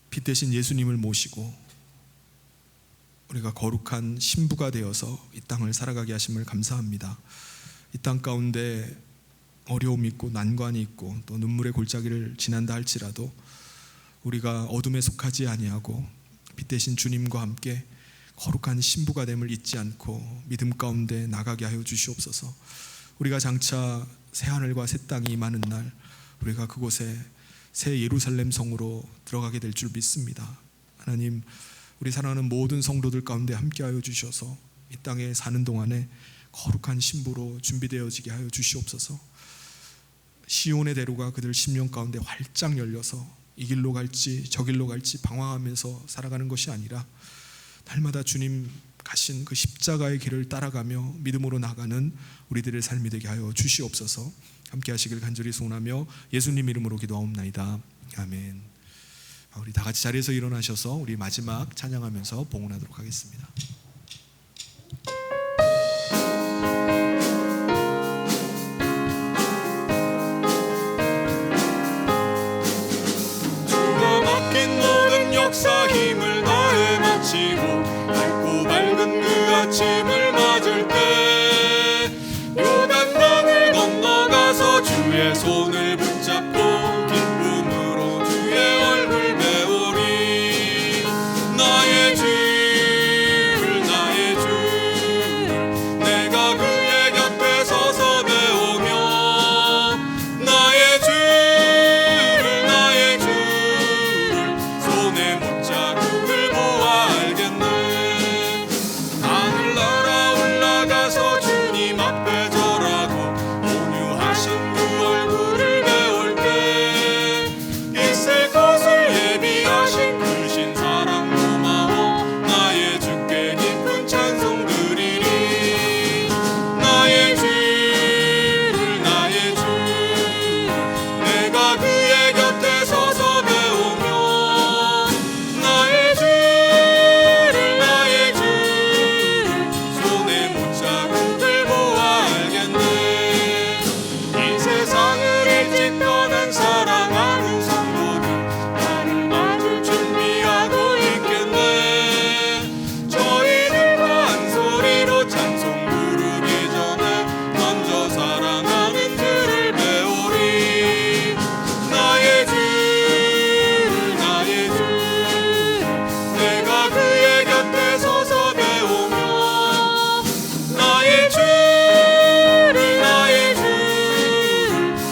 빛 대신 예수님을 모시고 우리가 거룩한 신부가 되어서 이 땅을 살아가게 하심을 감사합니다. 이 땅 가운데 어려움이 있고 난관이 있고 또 눈물의 골짜기를 지난다 할지라도 우리가 어둠에 속하지 아니하고 빛 대신 주님과 함께 거룩한 신부가 됨을 잊지 않고 믿음 가운데 나가게 하여 주시옵소서. 우리가 장차 새하늘과 새 땅이 임하는 날 우리가 그곳에 새 예루살렘 성으로 들어가게 될 줄 믿습니다. 하나님, 우리 사랑하는 모든 성도들 가운데 함께하여 주셔서 이 땅에 사는 동안에 거룩한 신부로 준비되어지게 하여 주시옵소서. 시온의 대로가 그들 심령 가운데 활짝 열려서 이 길로 갈지 저 길로 갈지 방황하면서 살아가는 것이 아니라 날마다 주님 가신 그 십자가의 길을 따라가며 믿음으로 나가는 우리들의 삶이 되게 하여 주시옵소서. 함께 하시길 간절히 소원하며 예수님 이름으로 기도하옵나이다. 아멘. 우리 다 같이 자리에서 일어나셔서 우리 마지막 찬양하면서 봉헌하도록 하겠습니다. 주가 맡긴 모든 역사 힘을 다해 마치고 밝고 밝은 그 아침을 맞을 때 요단강을 건너가서 주의 손을 붙잡고 기쁨으로 주의 얼굴 배우리. 나의 주 내가 그의 곁에 서서 배우며 나의 주를 손에 못자국을 보아 알겠네. 하늘 날아 올라가서 주님 앞에 절하고 온유하신 그 얼굴을 배울 때 있을 것을 예비하신 크신 사랑 고마워 나의 주께 깊은 찬송 드리리. 나의 주 내가 그의 곁에 서서 배우며 나의 주를 손에 못자국을 보아 알겠네. 이 세상을 일찍 떠난 사랑하는 성도들 나를 맞을 준비하고 있겠네. 저희들과 한 소리로 찬송 부르기 전에 먼저 사랑하는 주를 배우리. 나의 주 내가 그의 곁에 서서 배우며 나의 주를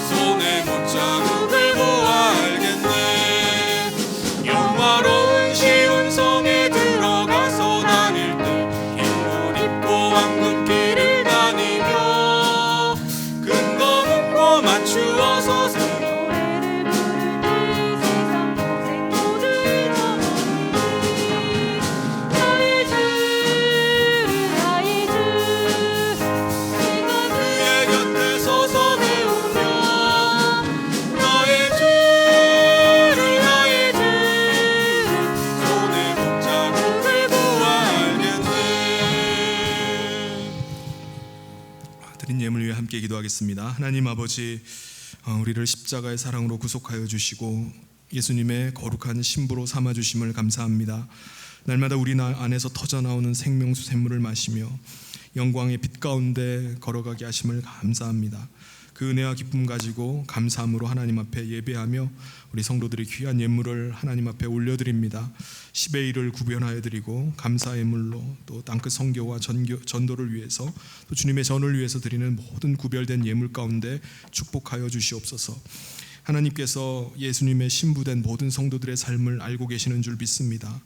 손에 못자국을 보아 알겠네. 영화로운 시온 성에 들어가서 다닐 때 흰옷 입고 황금길을 다니며 근거 문고 맞추어서 노래를 부르니 세상 고생 모두 잊어버리니. 나의 주 내가 그의 곁에 서서 배우며 나의 주를 손에 못자국을 보아 알겠네. 드린 예물 위해 함께 기도하겠습니다. 하나님 아버지, 우리를 십자가의 사랑으로 구속하여 주시고 예수님의 거룩한 신부로 삼아 주심을 감사합니다. 날마다 우리 안에서 터져나오는 생명수 샘물을 마시며 영광의 빛 가운데 걸어가게 하심을 감사합니다. 그 은혜와 기쁨 가지고 감사함으로 하나님 앞에 예배하며 우리 성도들의 귀한 예물을 하나님 앞에 올려드립니다. 10의 1을 구별하여 드리고 감사 예물로 또 땅끝 선교와 전도를 위해서 또 주님의 전을 위해서 드리는 모든 구별된 예물 가운데 축복하여 주시옵소서. 하나님께서 예수님의 신부된 모든 성도들의 삶을 알고 계시는 줄 믿습니다.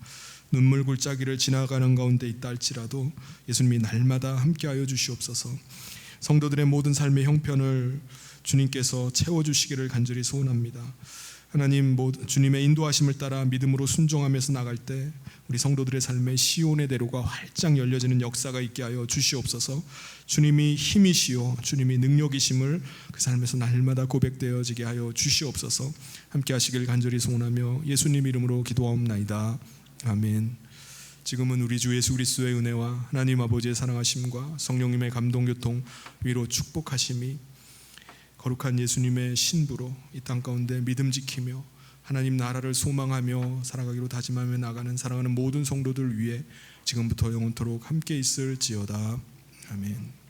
눈물 골짜기를 지나가는 가운데 있다 할지라도 예수님이 날마다 함께하여 주시옵소서. 성도들의 모든 삶의 형편을 주님께서 채워주시기를 간절히 소원합니다. 하나님, 주님의 인도하심을 따라 믿음으로 순종하면서 나갈 때 우리 성도들의 삶에 시온의 대로가 활짝 열려지는 역사가 있게 하여 주시옵소서. 주님이 힘이시오 주님이 능력이심을 그 삶에서 날마다 고백되어지게 하여 주시옵소서. 함께 하시길 간절히 소원하며 예수님 이름으로 기도하옵나이다. 아멘. 지금은 우리 주 예수 그리스도의 은혜와 하나님 아버지의 사랑하심과 성령님의 감동교통 위로 축복하심이 거룩한 예수님의 신부로 이 땅 가운데 믿음 지키며 하나님 나라를 소망하며 살아가기로 다짐하며 나가는 사랑하는 모든 성도들 위해 지금부터 영원토록 함께 있을지어다. 아멘.